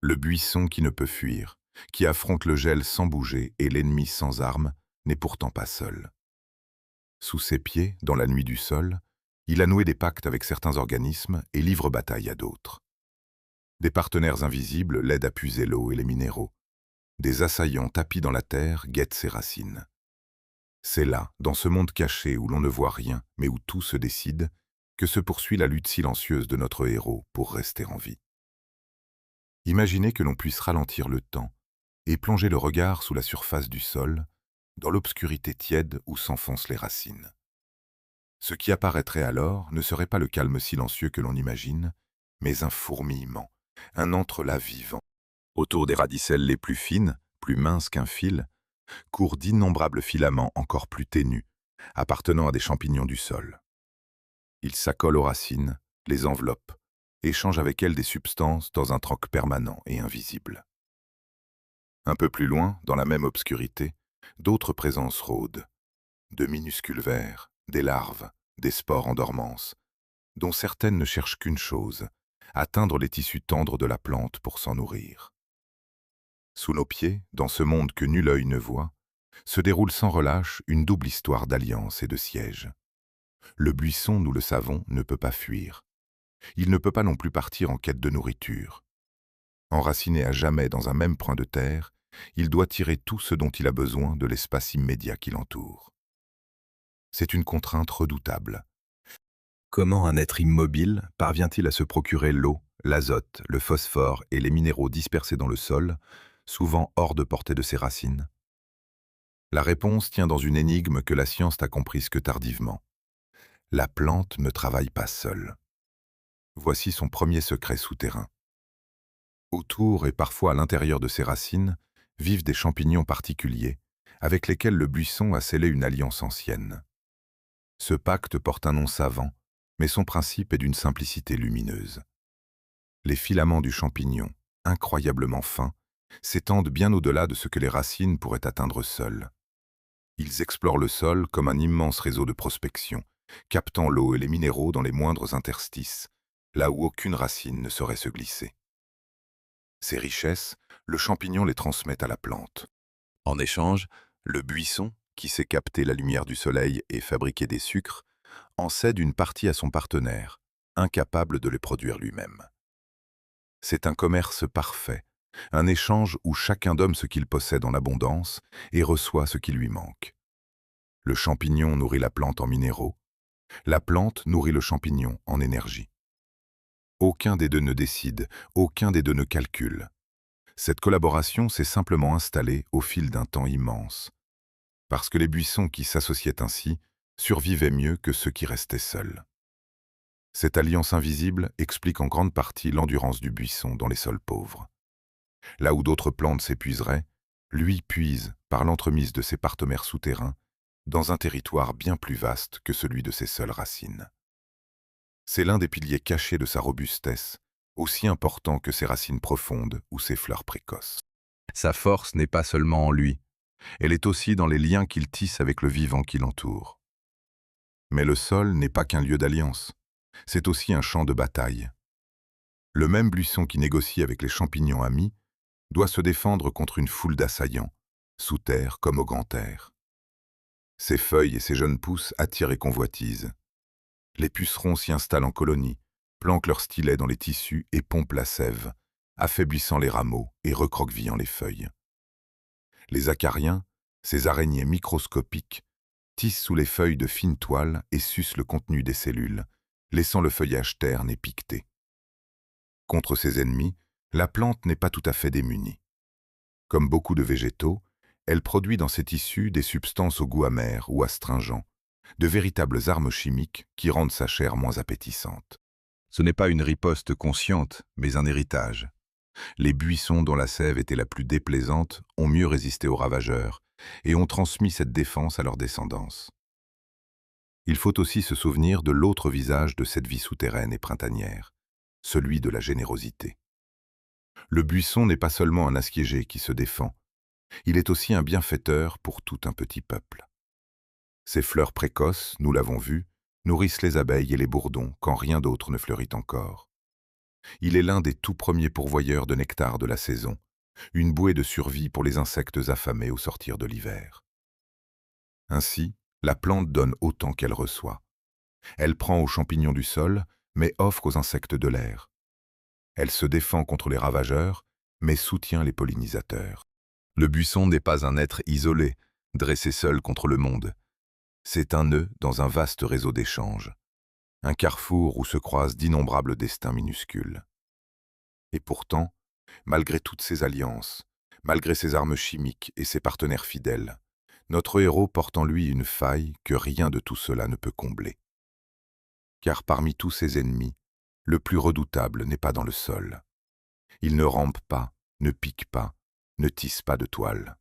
Le buisson qui ne peut fuir, qui affronte le gel sans bouger et l'ennemi sans armes, n'est pourtant pas seul. Sous ses pieds, dans la nuit du sol, il a noué des pactes avec certains organismes et livre bataille à d'autres. Des partenaires invisibles l'aident à puiser l'eau et les minéraux. Des assaillants tapis dans la terre guettent ses racines. C'est là, dans ce monde caché où l'on ne voit rien, mais où tout se décide, que se poursuit la lutte silencieuse de notre héros pour rester en vie. Imaginez que l'on puisse ralentir le temps et plonger le regard sous la surface du sol, dans l'obscurité tiède où s'enfoncent les racines. Ce qui apparaîtrait alors ne serait pas le calme silencieux que l'on imagine, mais un fourmillement, un entrelacs vivant. Autour des radicelles les plus fines, plus minces qu'un fil, courent d'innombrables filaments encore plus ténus, appartenant à des champignons du sol. Ils s'accolent aux racines, les enveloppent, échangent avec elles des substances dans un troc permanent et invisible. Un peu plus loin, dans la même obscurité, d'autres présences rôdent. De minuscules vers, des larves, des spores en dormance, dont certaines ne cherchent qu'une chose, atteindre les tissus tendres de la plante pour s'en nourrir. Sous nos pieds, dans ce monde que nul œil ne voit, se déroule sans relâche une double histoire d'alliance et de siège. Le buisson, nous le savons, ne peut pas fuir. Il ne peut pas non plus partir en quête de nourriture. Enraciné à jamais dans un même point de terre, il doit tirer tout ce dont il a besoin de l'espace immédiat qui l'entoure. C'est une contrainte redoutable. Comment un être immobile parvient-il à se procurer l'eau, l'azote, le phosphore et les minéraux dispersés dans le sol, souvent hors de portée de ses racines? La réponse tient dans une énigme que la science n'a comprise que tardivement. La plante ne travaille pas seule. Voici son premier secret souterrain. Autour et parfois à l'intérieur de ses racines vivent des champignons particuliers, avec lesquels le buisson a scellé une alliance ancienne. Ce pacte porte un nom savant, mais son principe est d'une simplicité lumineuse. Les filaments du champignon, incroyablement fins, s'étendent bien au-delà de ce que les racines pourraient atteindre seules. Ils explorent le sol comme un immense réseau de prospection, captant l'eau et les minéraux dans les moindres interstices, là où aucune racine ne saurait se glisser. Ces richesses, le champignon les transmet à la plante. En échange, le buisson, qui sait capter la lumière du soleil et fabriquer des sucres, en cède une partie à son partenaire, incapable de les produire lui-même. C'est un commerce parfait, un échange où chacun donne ce qu'il possède en abondance et reçoit ce qui lui manque. Le champignon nourrit la plante en minéraux, la plante nourrit le champignon en énergie. Aucun des deux ne décide, aucun des deux ne calcule. Cette collaboration s'est simplement installée au fil d'un temps immense, parce que les buissons qui s'associaient ainsi survivaient mieux que ceux qui restaient seuls. Cette alliance invisible explique en grande partie l'endurance du buisson dans les sols pauvres. Là où d'autres plantes s'épuiseraient, lui puise, par l'entremise de ses partenaires souterrains, dans un territoire bien plus vaste que celui de ses seules racines. C'est l'un des piliers cachés de sa robustesse, aussi important que ses racines profondes ou ses fleurs précoces. Sa force n'est pas seulement en lui, elle est aussi dans les liens qu'il tisse avec le vivant qui l'entoure. Mais le sol n'est pas qu'un lieu d'alliance, c'est aussi un champ de bataille. Le même buisson qui négocie avec les champignons amis doit se défendre contre une foule d'assaillants, sous terre comme au grand air. Ses feuilles et ses jeunes pousses attirent et convoitisent. Les pucerons s'y installent en colonie, planquent leurs stylets dans les tissus et pompent la sève, affaiblissant les rameaux et recroquevillant les feuilles. Les acariens, ces araignées microscopiques, tissent sous les feuilles de fines toiles et sucent le contenu des cellules, laissant le feuillage terne et piqueté. Contre ses ennemis, la plante n'est pas tout à fait démunie. Comme beaucoup de végétaux, elle produit dans ses tissus des substances au goût amer ou astringent, de véritables armes chimiques qui rendent sa chair moins appétissante. Ce n'est pas une riposte consciente, mais un héritage. Les buissons dont la sève était la plus déplaisante ont mieux résisté aux ravageurs et ont transmis cette défense à leur descendance. Il faut aussi se souvenir de l'autre visage de cette vie souterraine et printanière, celui de la générosité. Le buisson n'est pas seulement un assiégé qui se défend, il est aussi un bienfaiteur pour tout un petit peuple. Ces fleurs précoces, nous l'avons vu, nourrissent les abeilles et les bourdons quand rien d'autre ne fleurit encore. Il est l'un des tout premiers pourvoyeurs de nectar de la saison, une bouée de survie pour les insectes affamés au sortir de l'hiver. Ainsi, la plante donne autant qu'elle reçoit. Elle prend aux champignons du sol, mais offre aux insectes de l'air. Elle se défend contre les ravageurs, mais soutient les pollinisateurs. Le buisson n'est pas un être isolé, dressé seul contre le monde. C'est un nœud dans un vaste réseau d'échanges, un carrefour où se croisent d'innombrables destins minuscules. Et pourtant, malgré toutes ces alliances, malgré ses armes chimiques et ses partenaires fidèles, notre héros porte en lui une faille que rien de tout cela ne peut combler. Car parmi tous ses ennemis, le plus redoutable n'est pas dans le sol. Il ne rampe pas, ne pique pas, ne tisse pas de toile.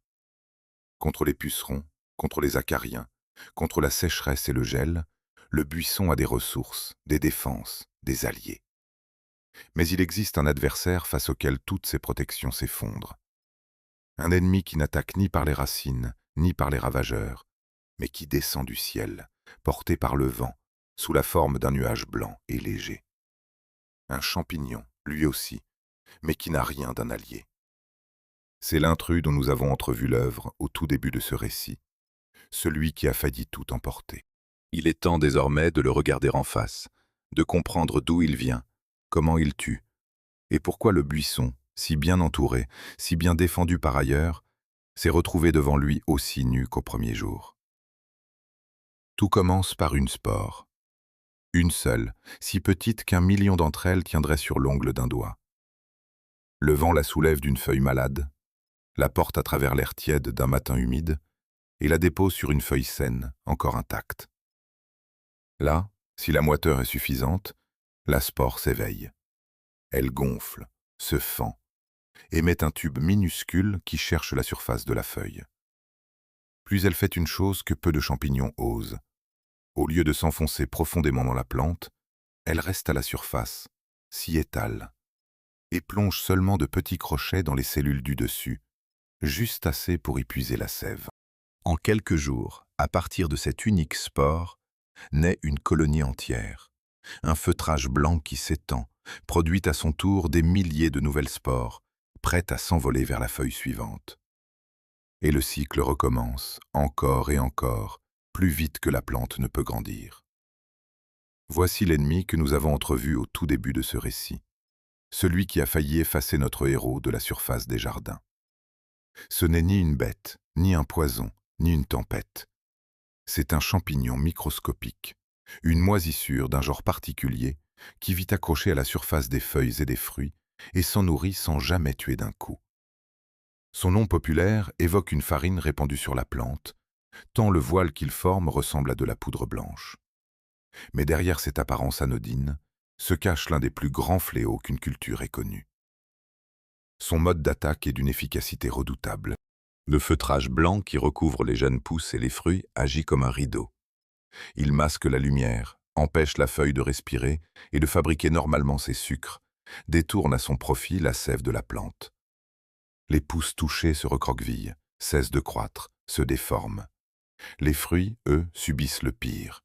Contre les pucerons, contre les acariens, contre la sécheresse et le gel, le buisson a des ressources, des défenses, des alliés. Mais il existe un adversaire face auquel toutes ces protections s'effondrent. Un ennemi qui n'attaque ni par les racines, ni par les ravageurs, mais qui descend du ciel, porté par le vent, sous la forme d'un nuage blanc et léger. Un champignon, lui aussi, mais qui n'a rien d'un allié. C'est l'intrus dont nous avons entrevu l'œuvre au tout début de ce récit, celui qui a failli tout emporter. Il est temps désormais de le regarder en face, de comprendre d'où il vient, comment il tue, et pourquoi le buisson, si bien entouré, si bien défendu par ailleurs, s'est retrouvé devant lui aussi nu qu'au premier jour. Tout commence par une spore. Une seule, si petite qu'un million d'entre elles tiendraient sur l'ongle d'un doigt. Le vent la soulève d'une feuille malade, la porte à travers l'air tiède d'un matin humide, et la dépose sur une feuille saine, encore intacte. Là, si la moiteur est suffisante, la spore s'éveille. Elle gonfle, se fend, émet un tube minuscule qui cherche la surface de la feuille. Puis elle fait une chose que peu de champignons osent. Au lieu de s'enfoncer profondément dans la plante, elle reste à la surface, s'y étale, et plonge seulement de petits crochets dans les cellules du dessus, juste assez pour y puiser la sève. En quelques jours, à partir de cette unique spore, naît une colonie entière, un feutrage blanc qui s'étend, produit à son tour des milliers de nouvelles spores, prêtes à s'envoler vers la feuille suivante. Et le cycle recommence, encore et encore, plus vite que la plante ne peut grandir. Voici l'ennemi que nous avons entrevu au tout début de ce récit, celui qui a failli effacer notre héros de la surface des jardins. Ce n'est ni une bête, ni un poison, ni une tempête. C'est un champignon microscopique, une moisissure d'un genre particulier qui vit accroché à la surface des feuilles et des fruits et s'en nourrit sans jamais tuer d'un coup. Son nom populaire évoque une farine répandue sur la plante, tant le voile qu'il forme ressemble à de la poudre blanche. Mais derrière cette apparence anodine se cache l'un des plus grands fléaux qu'une culture ait connu. Son mode d'attaque est d'une efficacité redoutable. Le feutrage blanc qui recouvre les jeunes pousses et les fruits agit comme un rideau. Il masque la lumière, empêche la feuille de respirer et de fabriquer normalement ses sucres, détourne à son profit la sève de la plante. Les pousses touchées se recroquevillent, cessent de croître, se déforment. Les fruits, eux, subissent le pire.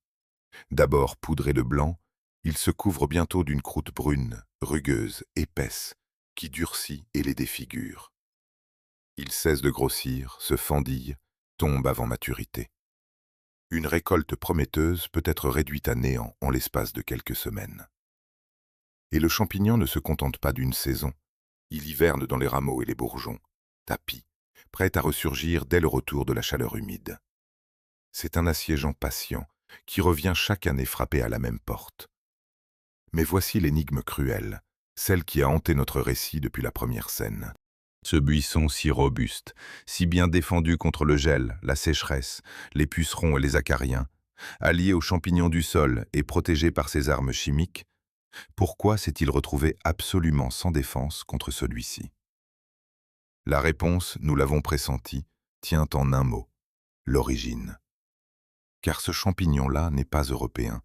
D'abord poudrés de blanc, ils se couvrent bientôt d'une croûte brune, rugueuse, épaisse, qui durcit et les défigure. Ils cessent de grossir, se fendillent, tombent avant maturité. Une récolte prometteuse peut être réduite à néant en l'espace de quelques semaines. Et le champignon ne se contente pas d'une saison. Il hiverne dans les rameaux et les bourgeons, tapi, prêt à ressurgir dès le retour de la chaleur humide. C'est un assiégeant patient qui revient chaque année frapper à la même porte. Mais voici l'énigme cruelle, celle qui a hanté notre récit depuis la première scène. Ce buisson si robuste, si bien défendu contre le gel, la sécheresse, les pucerons et les acariens, allié aux champignons du sol et protégé par ses armes chimiques, pourquoi s'est-il retrouvé absolument sans défense contre celui-ci? La réponse, nous l'avons pressenti, tient en un mot, l'origine. Car ce champignon-là n'est pas européen,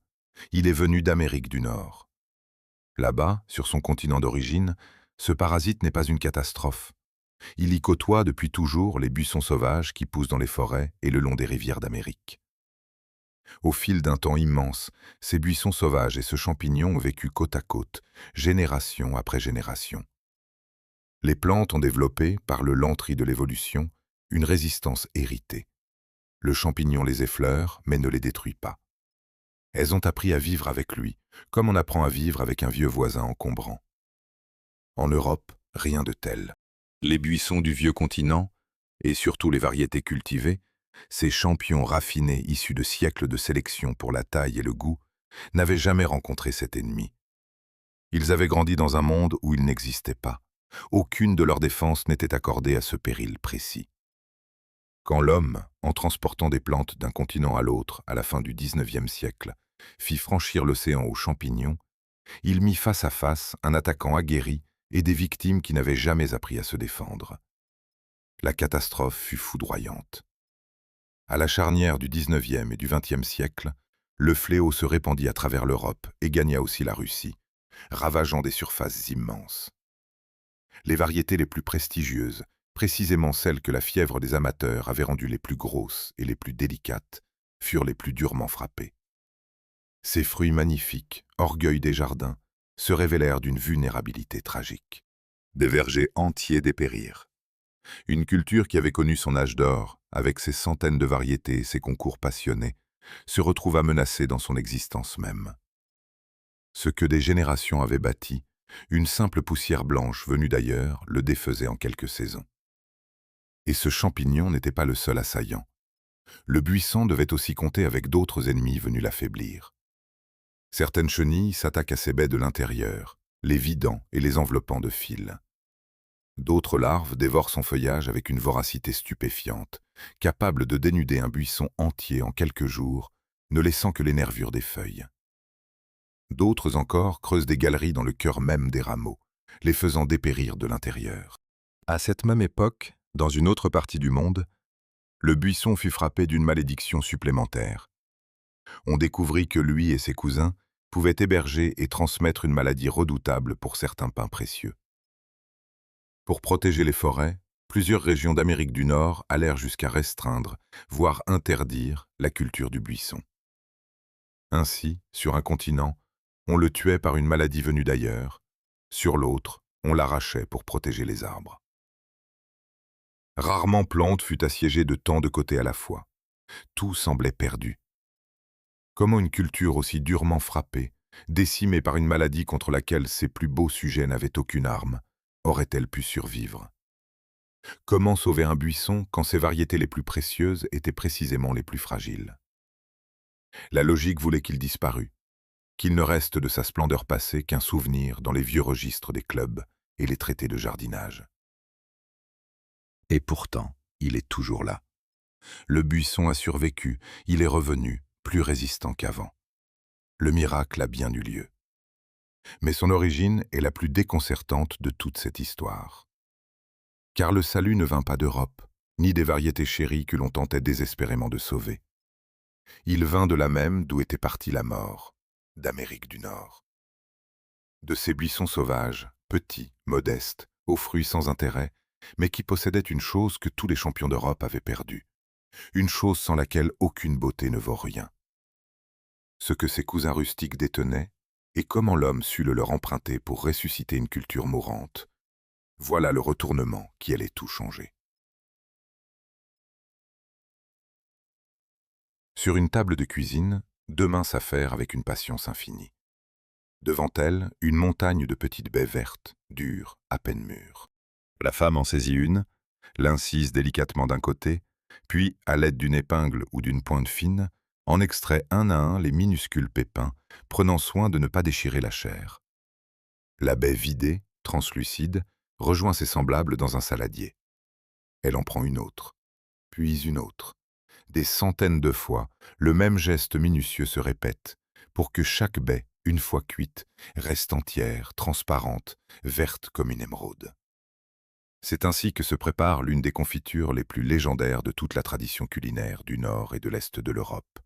il est venu d'Amérique du Nord. Là-bas, sur son continent d'origine, ce parasite n'est pas une catastrophe. Il y côtoie depuis toujours les buissons sauvages qui poussent dans les forêts et le long des rivières d'Amérique. Au fil d'un temps immense, ces buissons sauvages et ce champignon ont vécu côte à côte, génération après génération. Les plantes ont développé, par le lent tri de l'évolution, une résistance héritée. Le champignon les effleure, mais ne les détruit pas. Elles ont appris à vivre avec lui, comme on apprend à vivre avec un vieux voisin encombrant. En Europe, rien de tel. Les buissons du vieux continent, et surtout les variétés cultivées, ces champions raffinés issus de siècles de sélection pour la taille et le goût, n'avaient jamais rencontré cet ennemi. Ils avaient grandi dans un monde où il n'existait pas. Aucune de leurs défenses n'était accordée à ce péril précis. Quand l'homme, en transportant des plantes d'un continent à l'autre à la fin du XIXe siècle, fit franchir l'océan aux champignons, il mit face à face un attaquant aguerri et des victimes qui n'avaient jamais appris à se défendre. La catastrophe fut foudroyante. À la charnière du XIXe et du XXe siècle, le fléau se répandit à travers l'Europe et gagna aussi la Russie, ravageant des surfaces immenses. Les variétés les plus prestigieuses, précisément celles que la fièvre des amateurs avait rendues les plus grosses et les plus délicates, furent les plus durement frappées. Ces fruits magnifiques, orgueil des jardins, se révélèrent d'une vulnérabilité tragique. Des vergers entiers dépérirent. Une culture qui avait connu son âge d'or, avec ses centaines de variétés et ses concours passionnés, se retrouva menacée dans son existence même. Ce que des générations avaient bâti, une simple poussière blanche venue d'ailleurs le défaisait en quelques saisons. Et ce champignon n'était pas le seul assaillant. Le buisson devait aussi compter avec d'autres ennemis venus l'affaiblir. Certaines chenilles s'attaquent à ses baies de l'intérieur, les vidant et les enveloppant de fils. D'autres larves dévorent son feuillage avec une voracité stupéfiante, capable de dénuder un buisson entier en quelques jours, ne laissant que les nervures des feuilles. D'autres encore creusent des galeries dans le cœur même des rameaux, les faisant dépérir de l'intérieur. À cette même époque, dans une autre partie du monde, le buisson fut frappé d'une malédiction supplémentaire. On découvrit que lui et ses cousins pouvaient héberger et transmettre une maladie redoutable pour certains pins précieux. Pour protéger les forêts, plusieurs régions d'Amérique du Nord allèrent jusqu'à restreindre, voire interdire, la culture du buisson. Ainsi, sur un continent, on le tuait par une maladie venue d'ailleurs, sur l'autre, on l'arrachait pour protéger les arbres. Rarement Plante fut assiégée de tant de côtés à la fois. Tout semblait perdu. Comment une culture aussi durement frappée, décimée par une maladie contre laquelle ses plus beaux sujets n'avaient aucune arme, aurait-elle pu survivre? Comment sauver un buisson quand ses variétés les plus précieuses étaient précisément les plus fragiles? La logique voulait qu'il disparût, qu'il ne reste de sa splendeur passée qu'un souvenir dans les vieux registres des clubs et les traités de jardinage. Et pourtant, il est toujours là. Le buisson a survécu, il est revenu, plus résistant qu'avant. Le miracle a bien eu lieu. Mais son origine est la plus déconcertante de toute cette histoire. Car le salut ne vint pas d'Europe, ni des variétés chéries que l'on tentait désespérément de sauver. Il vint de là même d'où était partie la mort, d'Amérique du Nord. De ces buissons sauvages, petits, modestes, aux fruits sans intérêt, mais qui possédaient une chose que tous les champions d'Europe avaient perdue, une chose sans laquelle aucune beauté ne vaut rien. Ce que ses cousins rustiques détenaient, et comment l'homme sut le leur emprunter pour ressusciter une culture mourante, voilà le retournement qui allait tout changer. Sur une table de cuisine, deux mains s'affairent avec une patience infinie. Devant elle, une montagne de petites baies vertes, dures, à peine mûres. La femme en saisit une, l'incise délicatement d'un côté, puis, à l'aide d'une épingle ou d'une pointe fine, en extrait un à un les minuscules pépins, prenant soin de ne pas déchirer la chair. La baie vidée, translucide, rejoint ses semblables dans un saladier. Elle en prend une autre, puis une autre. Des centaines de fois, le même geste minutieux se répète, pour que chaque baie, une fois cuite, reste entière, transparente, verte comme une émeraude. C'est ainsi que se prépare l'une des confitures les plus légendaires de toute la tradition culinaire du nord et de l'est de l'Europe.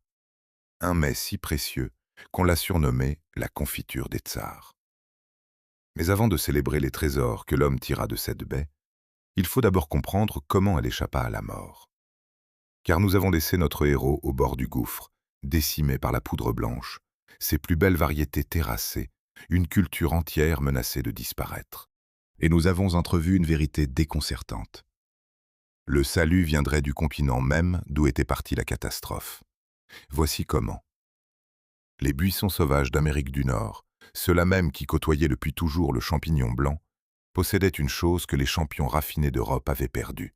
Un mets si précieux qu'on l'a surnommé la confiture des tsars. Mais avant de célébrer les trésors que l'homme tira de cette baie, il faut d'abord comprendre comment elle échappa à la mort. Car nous avons laissé notre héros au bord du gouffre, décimés par la poudre blanche, ses plus belles variétés terrassées, une culture entière menacée de disparaître. Et nous avons entrevu une vérité déconcertante. Le salut viendrait du continent même d'où était partie la catastrophe. Voici comment. Les buissons sauvages d'Amérique du Nord, ceux-là même qui côtoyaient depuis toujours le champignon blanc, possédaient une chose que les champions raffinés d'Europe avaient perdue: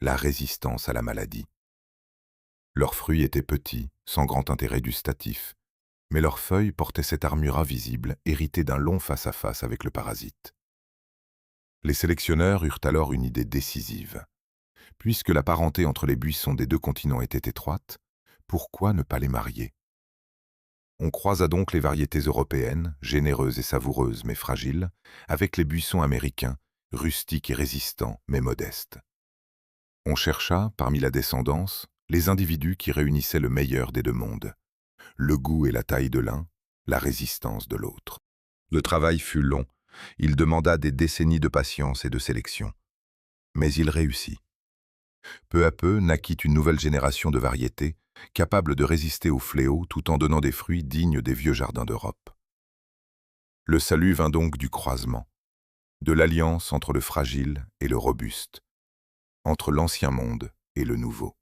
la résistance à la maladie. Leurs fruits étaient petits, sans grand intérêt gustatif, mais leurs feuilles portaient cette armure invisible héritée d'un long face-à-face avec le parasite. Les sélectionneurs eurent alors une idée décisive. Puisque la parenté entre les buissons des deux continents était étroite, pourquoi ne pas les marier? On croisa donc les variétés européennes, généreuses et savoureuses mais fragiles, avec les buissons américains, rustiques et résistants mais modestes. On chercha, parmi la descendance, les individus qui réunissaient le meilleur des deux mondes, le goût et la taille de l'un, la résistance de l'autre. Le travail fut long, il demanda des décennies de patience et de sélection. Mais il réussit. Peu à peu naquit une nouvelle génération de variétés, capables de résister aux fléaux tout en donnant des fruits dignes des vieux jardins d'Europe. Le salut vint donc du croisement, de l'alliance entre le fragile et le robuste, entre l'ancien monde et le nouveau.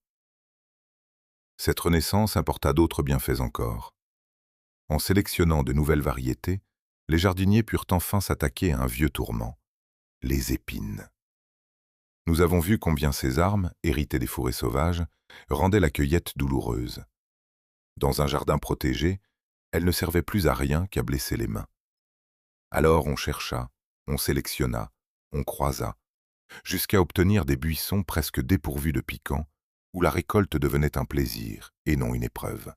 Cette renaissance apporta d'autres bienfaits encore. En sélectionnant de nouvelles variétés, les jardiniers purent enfin s'attaquer à un vieux tourment, les épines. Nous avons vu combien ces armes, héritées des forêts sauvages, rendaient la cueillette douloureuse. Dans un jardin protégé, elles ne servaient plus à rien qu'à blesser les mains. Alors on chercha, on sélectionna, on croisa, jusqu'à obtenir des buissons presque dépourvus de piquants, où la récolte devenait un plaisir et non une épreuve.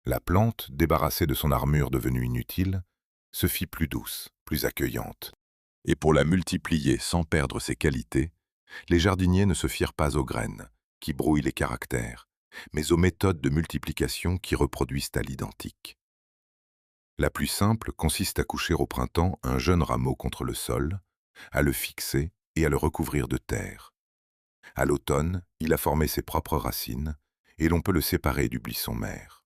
La plante, débarrassée de son armure devenue inutile, se fit plus douce, plus accueillante. Et pour la multiplier sans perdre ses qualités, les jardiniers ne se firent pas aux graines, qui brouillent les caractères, mais aux méthodes de multiplication qui reproduisent à l'identique. La plus simple consiste à coucher au printemps un jeune rameau contre le sol, à le fixer et à le recouvrir de terre. À l'automne, il a formé ses propres racines, et l'on peut le séparer du buisson mère.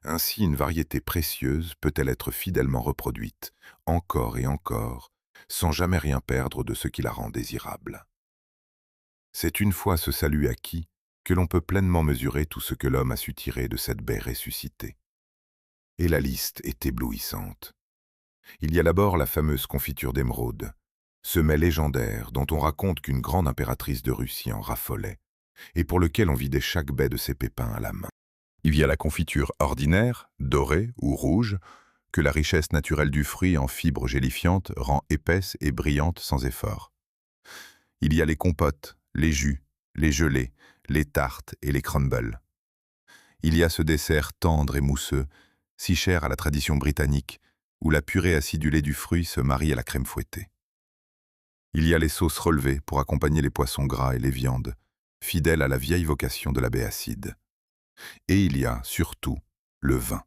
Ainsi, une variété précieuse peut-elle être fidèlement reproduite, encore et encore, sans jamais rien perdre de ce qui la rend désirable. C'est une fois ce salut acquis que l'on peut pleinement mesurer tout ce que l'homme a su tirer de cette baie ressuscitée. Et la liste est éblouissante. Il y a d'abord la fameuse confiture d'émeraude, ce mets légendaire dont on raconte qu'une grande impératrice de Russie en raffolait, et pour lequel on vidait chaque baie de ses pépins à la main. Il y a la confiture ordinaire, dorée ou rouge, que la richesse naturelle du fruit en fibres gélifiantes rend épaisse et brillante sans effort. Il y a les compotes, les jus, les gelées, les tartes et les crumbles. Il y a ce dessert tendre et mousseux, si cher à la tradition britannique, où la purée acidulée du fruit se marie à la crème fouettée. Il y a les sauces relevées pour accompagner les poissons gras et les viandes, fidèles à la vieille vocation de la baie acide. Et il y a, surtout, le vin.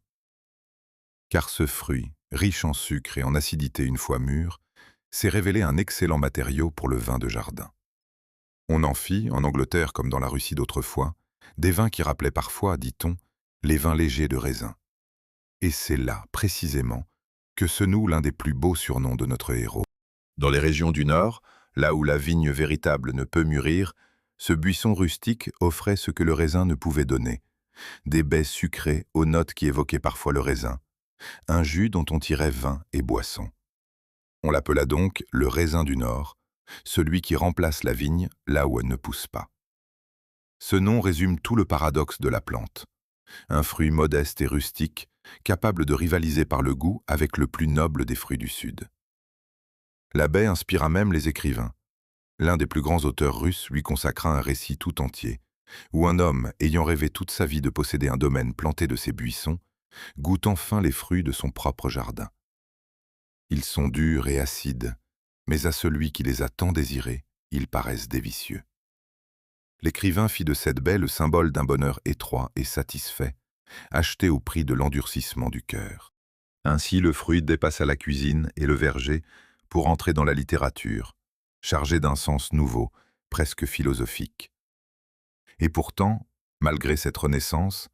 Car ce fruit, riche en sucre et en acidité une fois mûr, s'est révélé un excellent matériau pour le vin de jardin. On en fit, en Angleterre comme dans la Russie d'autrefois, des vins qui rappelaient parfois, dit-on, les vins légers de raisin. Et c'est là, précisément, que se noue l'un des plus beaux surnoms de notre héros. Dans les régions du Nord, là où la vigne véritable ne peut mûrir, ce buisson rustique offrait ce que le raisin ne pouvait donner, des baies sucrées aux notes qui évoquaient parfois le raisin, un jus dont on tirait vin et boisson. On l'appela donc le raisin du Nord, celui qui remplace la vigne là où elle ne pousse pas. Ce nom résume tout le paradoxe de la plante. Un fruit modeste et rustique, capable de rivaliser par le goût avec le plus noble des fruits du Sud. La baie inspira même les écrivains. L'un des plus grands auteurs russes lui consacra un récit tout entier, où un homme, ayant rêvé toute sa vie de posséder un domaine planté de ses buissons, goûte enfin les fruits de son propre jardin. Ils sont durs et acides, mais à celui qui les a tant désirés, ils paraissent délicieux. L'écrivain fit de cette baie le symbole d'un bonheur étroit et satisfait, acheté au prix de l'endurcissement du cœur. Ainsi le fruit dépassa la cuisine et le verger pour entrer dans la littérature, chargé d'un sens nouveau, presque philosophique. Et pourtant, malgré cette renaissance,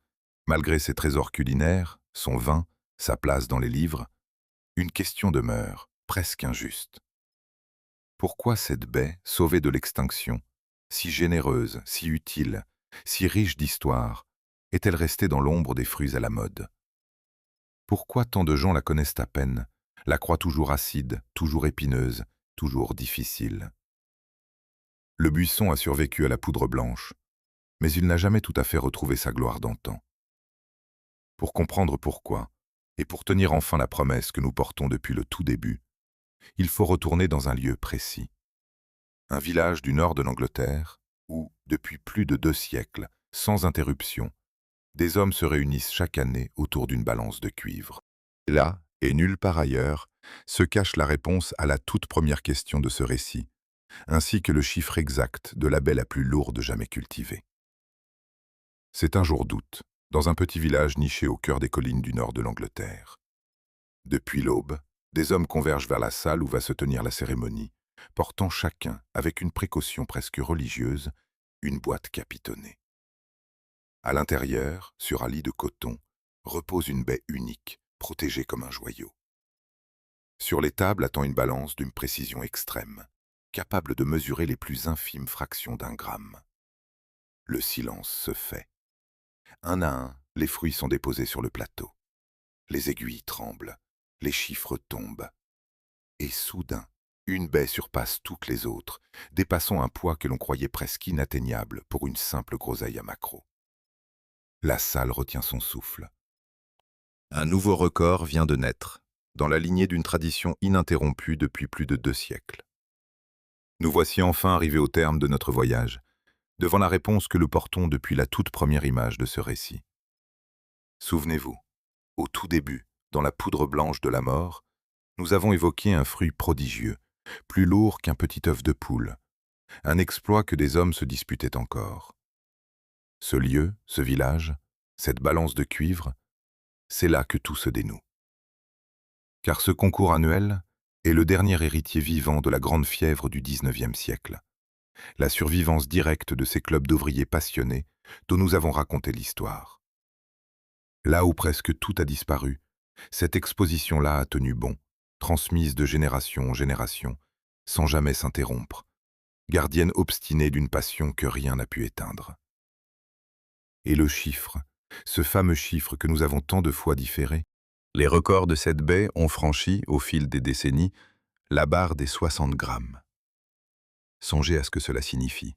Malgré ses trésors culinaires, son vin, sa place dans les livres, une question demeure, presque injuste. Pourquoi cette baie, sauvée de l'extinction, si généreuse, si utile, si riche d'histoire, est-elle restée dans l'ombre des fruits à la mode? Pourquoi tant de gens la connaissent à peine, la croient toujours acide, toujours épineuse, toujours difficile? Le buisson a survécu à la poudre blanche, mais il n'a jamais tout à fait retrouvé sa gloire d'antan. Pour comprendre pourquoi, et pour tenir enfin la promesse que nous portons depuis le tout début, il faut retourner dans un lieu précis. Un village du nord de l'Angleterre, où, depuis plus de 2 siècles, sans interruption, des hommes se réunissent chaque année autour d'une balance de cuivre. Là, et nulle part ailleurs, se cache la réponse à la toute première question de ce récit, ainsi que le chiffre exact de la baie la plus lourde jamais cultivée. C'est un jour d'août, dans un petit village niché au cœur des collines du nord de l'Angleterre. Depuis l'aube, des hommes convergent vers la salle où va se tenir la cérémonie, portant chacun, avec une précaution presque religieuse, une boîte capitonnée. À l'intérieur, sur un lit de coton, repose une baie unique, protégée comme un joyau. Sur les tables attend une balance d'une précision extrême, capable de mesurer les plus infimes fractions d'un gramme. Le silence se fait. Un à un, les fruits sont déposés sur le plateau. Les aiguilles tremblent, les chiffres tombent. Et soudain, une baie surpasse toutes les autres, dépassant un poids que l'on croyait presque inatteignable pour une simple groseille à maquereau. La salle retient son souffle. Un nouveau record vient de naître, dans la lignée d'une tradition ininterrompue depuis plus de 2 siècles. Nous voici enfin arrivés au terme de notre voyage, devant la réponse que nous portons depuis la toute première image de ce récit. Souvenez-vous, au tout début, dans la poudre blanche de la mort, nous avons évoqué un fruit prodigieux, plus lourd qu'un petit œuf de poule, un exploit que des hommes se disputaient encore. Ce lieu, ce village, cette balance de cuivre, c'est là que tout se dénoue. Car ce concours annuel est le dernier héritier vivant de la grande fièvre du XIXe siècle, la survivance directe de ces clubs d'ouvriers passionnés dont nous avons raconté l'histoire. Là où presque tout a disparu, cette exposition-là a tenu bon, transmise de génération en génération, sans jamais s'interrompre, gardienne obstinée d'une passion que rien n'a pu éteindre. Et le chiffre, ce fameux chiffre que nous avons tant de fois différé, les records de cette baie ont franchi, au fil des décennies, la barre des 60 grammes. Songez à ce que cela signifie.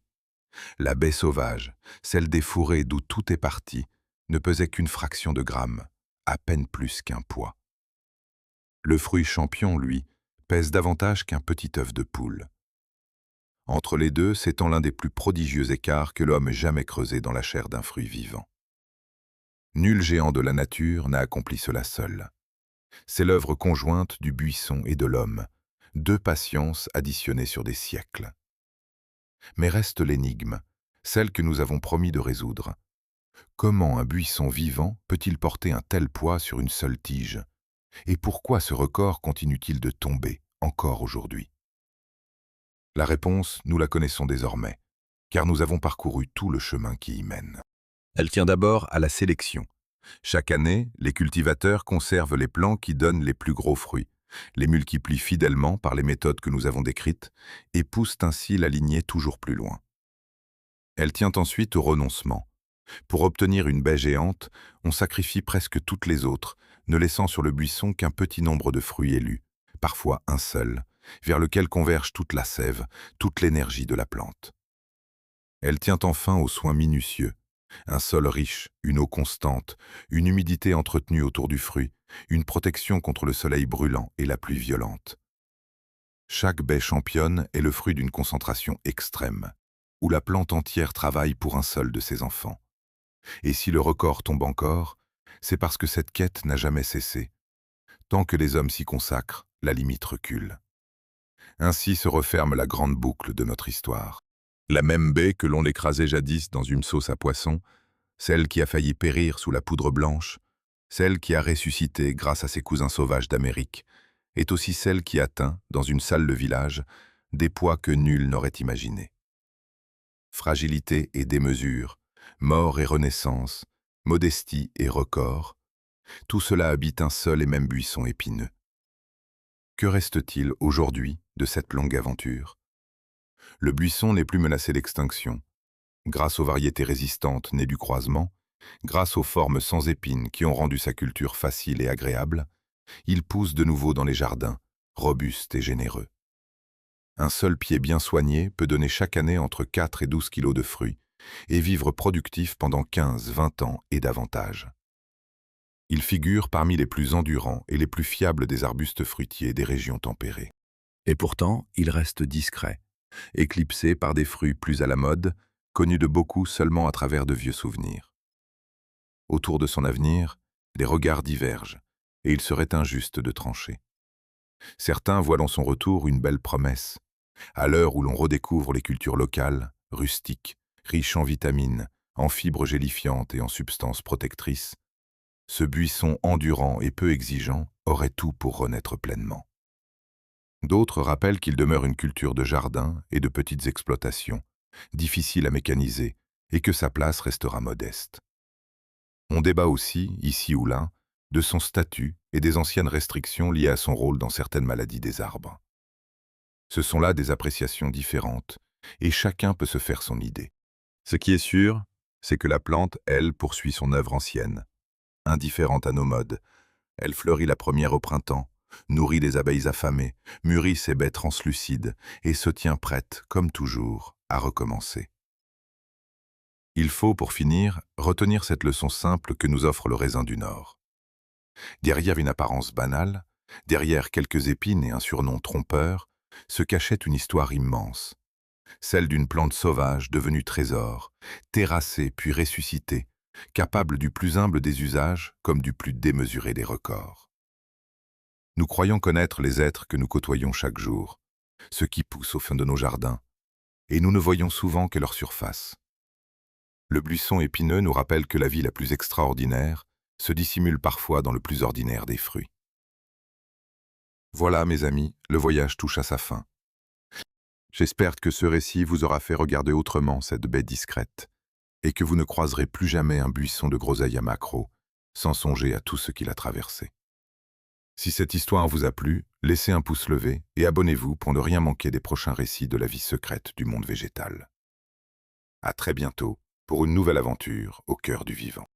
La baie sauvage, celle des fourrés d'où tout est parti, ne pesait qu'une fraction de gramme, à peine plus qu'un poids. Le fruit champion, lui, pèse davantage qu'un petit œuf de poule. Entre les deux s'étend l'un des plus prodigieux écarts que l'homme ait jamais creusé dans la chair d'un fruit vivant. Nul géant de la nature n'a accompli cela seul. C'est l'œuvre conjointe du buisson et de l'homme, 2 patiences additionnées sur des siècles. Mais reste l'énigme, celle que nous avons promis de résoudre. Comment un buisson vivant peut-il porter un tel poids sur une seule tige? Et pourquoi ce record continue-t-il de tomber, encore aujourd'hui? La réponse, nous la connaissons désormais, car nous avons parcouru tout le chemin qui y mène. Elle tient d'abord à la sélection. Chaque année, les cultivateurs conservent les plants qui donnent les plus gros fruits, les multiplient fidèlement par les méthodes que nous avons décrites et poussent ainsi la lignée toujours plus loin. Elle tient ensuite au renoncement. Pour obtenir une baie géante, on sacrifie presque toutes les autres, ne laissant sur le buisson qu'un petit nombre de fruits élus, parfois un seul, vers lequel converge toute la sève, toute l'énergie de la plante. Elle tient enfin aux soins minutieux, un sol riche, une eau constante, une humidité entretenue autour du fruit, une protection contre le soleil brûlant et la pluie violente. Chaque baie championne est le fruit d'une concentration extrême, où la plante entière travaille pour un seul de ses enfants. Et si le record tombe encore, c'est parce que cette quête n'a jamais cessé. Tant que les hommes s'y consacrent, la limite recule. Ainsi se referme la grande boucle de notre histoire. La même baie que l'on écrasait jadis dans une sauce à poisson, celle qui a failli périr sous la poudre blanche, celle qui a ressuscité grâce à ses cousins sauvages d'Amérique, est aussi celle qui atteint, dans une salle de village, des poids que nul n'aurait imaginés. Fragilité et démesure, mort et renaissance, modestie et record, tout cela habite un seul et même buisson épineux. Que reste-t-il aujourd'hui de cette longue aventure? Le buisson n'est plus menacé d'extinction. Grâce aux variétés résistantes nées du croisement, grâce aux formes sans épines qui ont rendu sa culture facile et agréable, il pousse de nouveau dans les jardins, robuste et généreux. Un seul pied bien soigné peut donner chaque année entre 4 et 12 kilos de fruits et vivre productif pendant 15-20 ans et davantage. Il figure parmi les plus endurants et les plus fiables des arbustes fruitiers des régions tempérées. Et pourtant, il reste discret, éclipsé par des fruits plus à la mode, connus de beaucoup seulement à travers de vieux souvenirs. Autour de son avenir, les regards divergent, et il serait injuste de trancher. Certains voient dans son retour une belle promesse. À l'heure où l'on redécouvre les cultures locales, rustiques, riches en vitamines, en fibres gélifiantes et en substances protectrices, ce buisson endurant et peu exigeant aurait tout pour renaître pleinement. D'autres rappellent qu'il demeure une culture de jardin et de petites exploitations, difficile à mécaniser, et que sa place restera modeste. On débat aussi, ici ou là, de son statut et des anciennes restrictions liées à son rôle dans certaines maladies des arbres. Ce sont là des appréciations différentes, et chacun peut se faire son idée. Ce qui est sûr, c'est que la plante, elle, poursuit son œuvre ancienne. Indifférente à nos modes, elle fleurit la première au printemps, nourrit des abeilles affamées, mûrit ses baies translucides et se tient prête, comme toujours, à recommencer. Il faut, pour finir, retenir cette leçon simple que nous offre le raisin du Nord. Derrière une apparence banale, derrière quelques épines et un surnom trompeur, se cachait une histoire immense, celle d'une plante sauvage devenue trésor, terrassée puis ressuscitée, capable du plus humble des usages comme du plus démesuré des records. Nous croyons connaître les êtres que nous côtoyons chaque jour, ceux qui poussent au fond de nos jardins, et nous ne voyons souvent que leur surface. Le buisson épineux nous rappelle que la vie la plus extraordinaire se dissimule parfois dans le plus ordinaire des fruits. Voilà, mes amis, le voyage touche à sa fin. J'espère que ce récit vous aura fait regarder autrement cette baie discrète, et que vous ne croiserez plus jamais un buisson de groseille à maquereau, sans songer à tout ce qu'il a traversé. Si cette histoire vous a plu, laissez un pouce levé et abonnez-vous pour ne rien manquer des prochains récits de la vie secrète du monde végétal. À très bientôt pour une nouvelle aventure au cœur du vivant.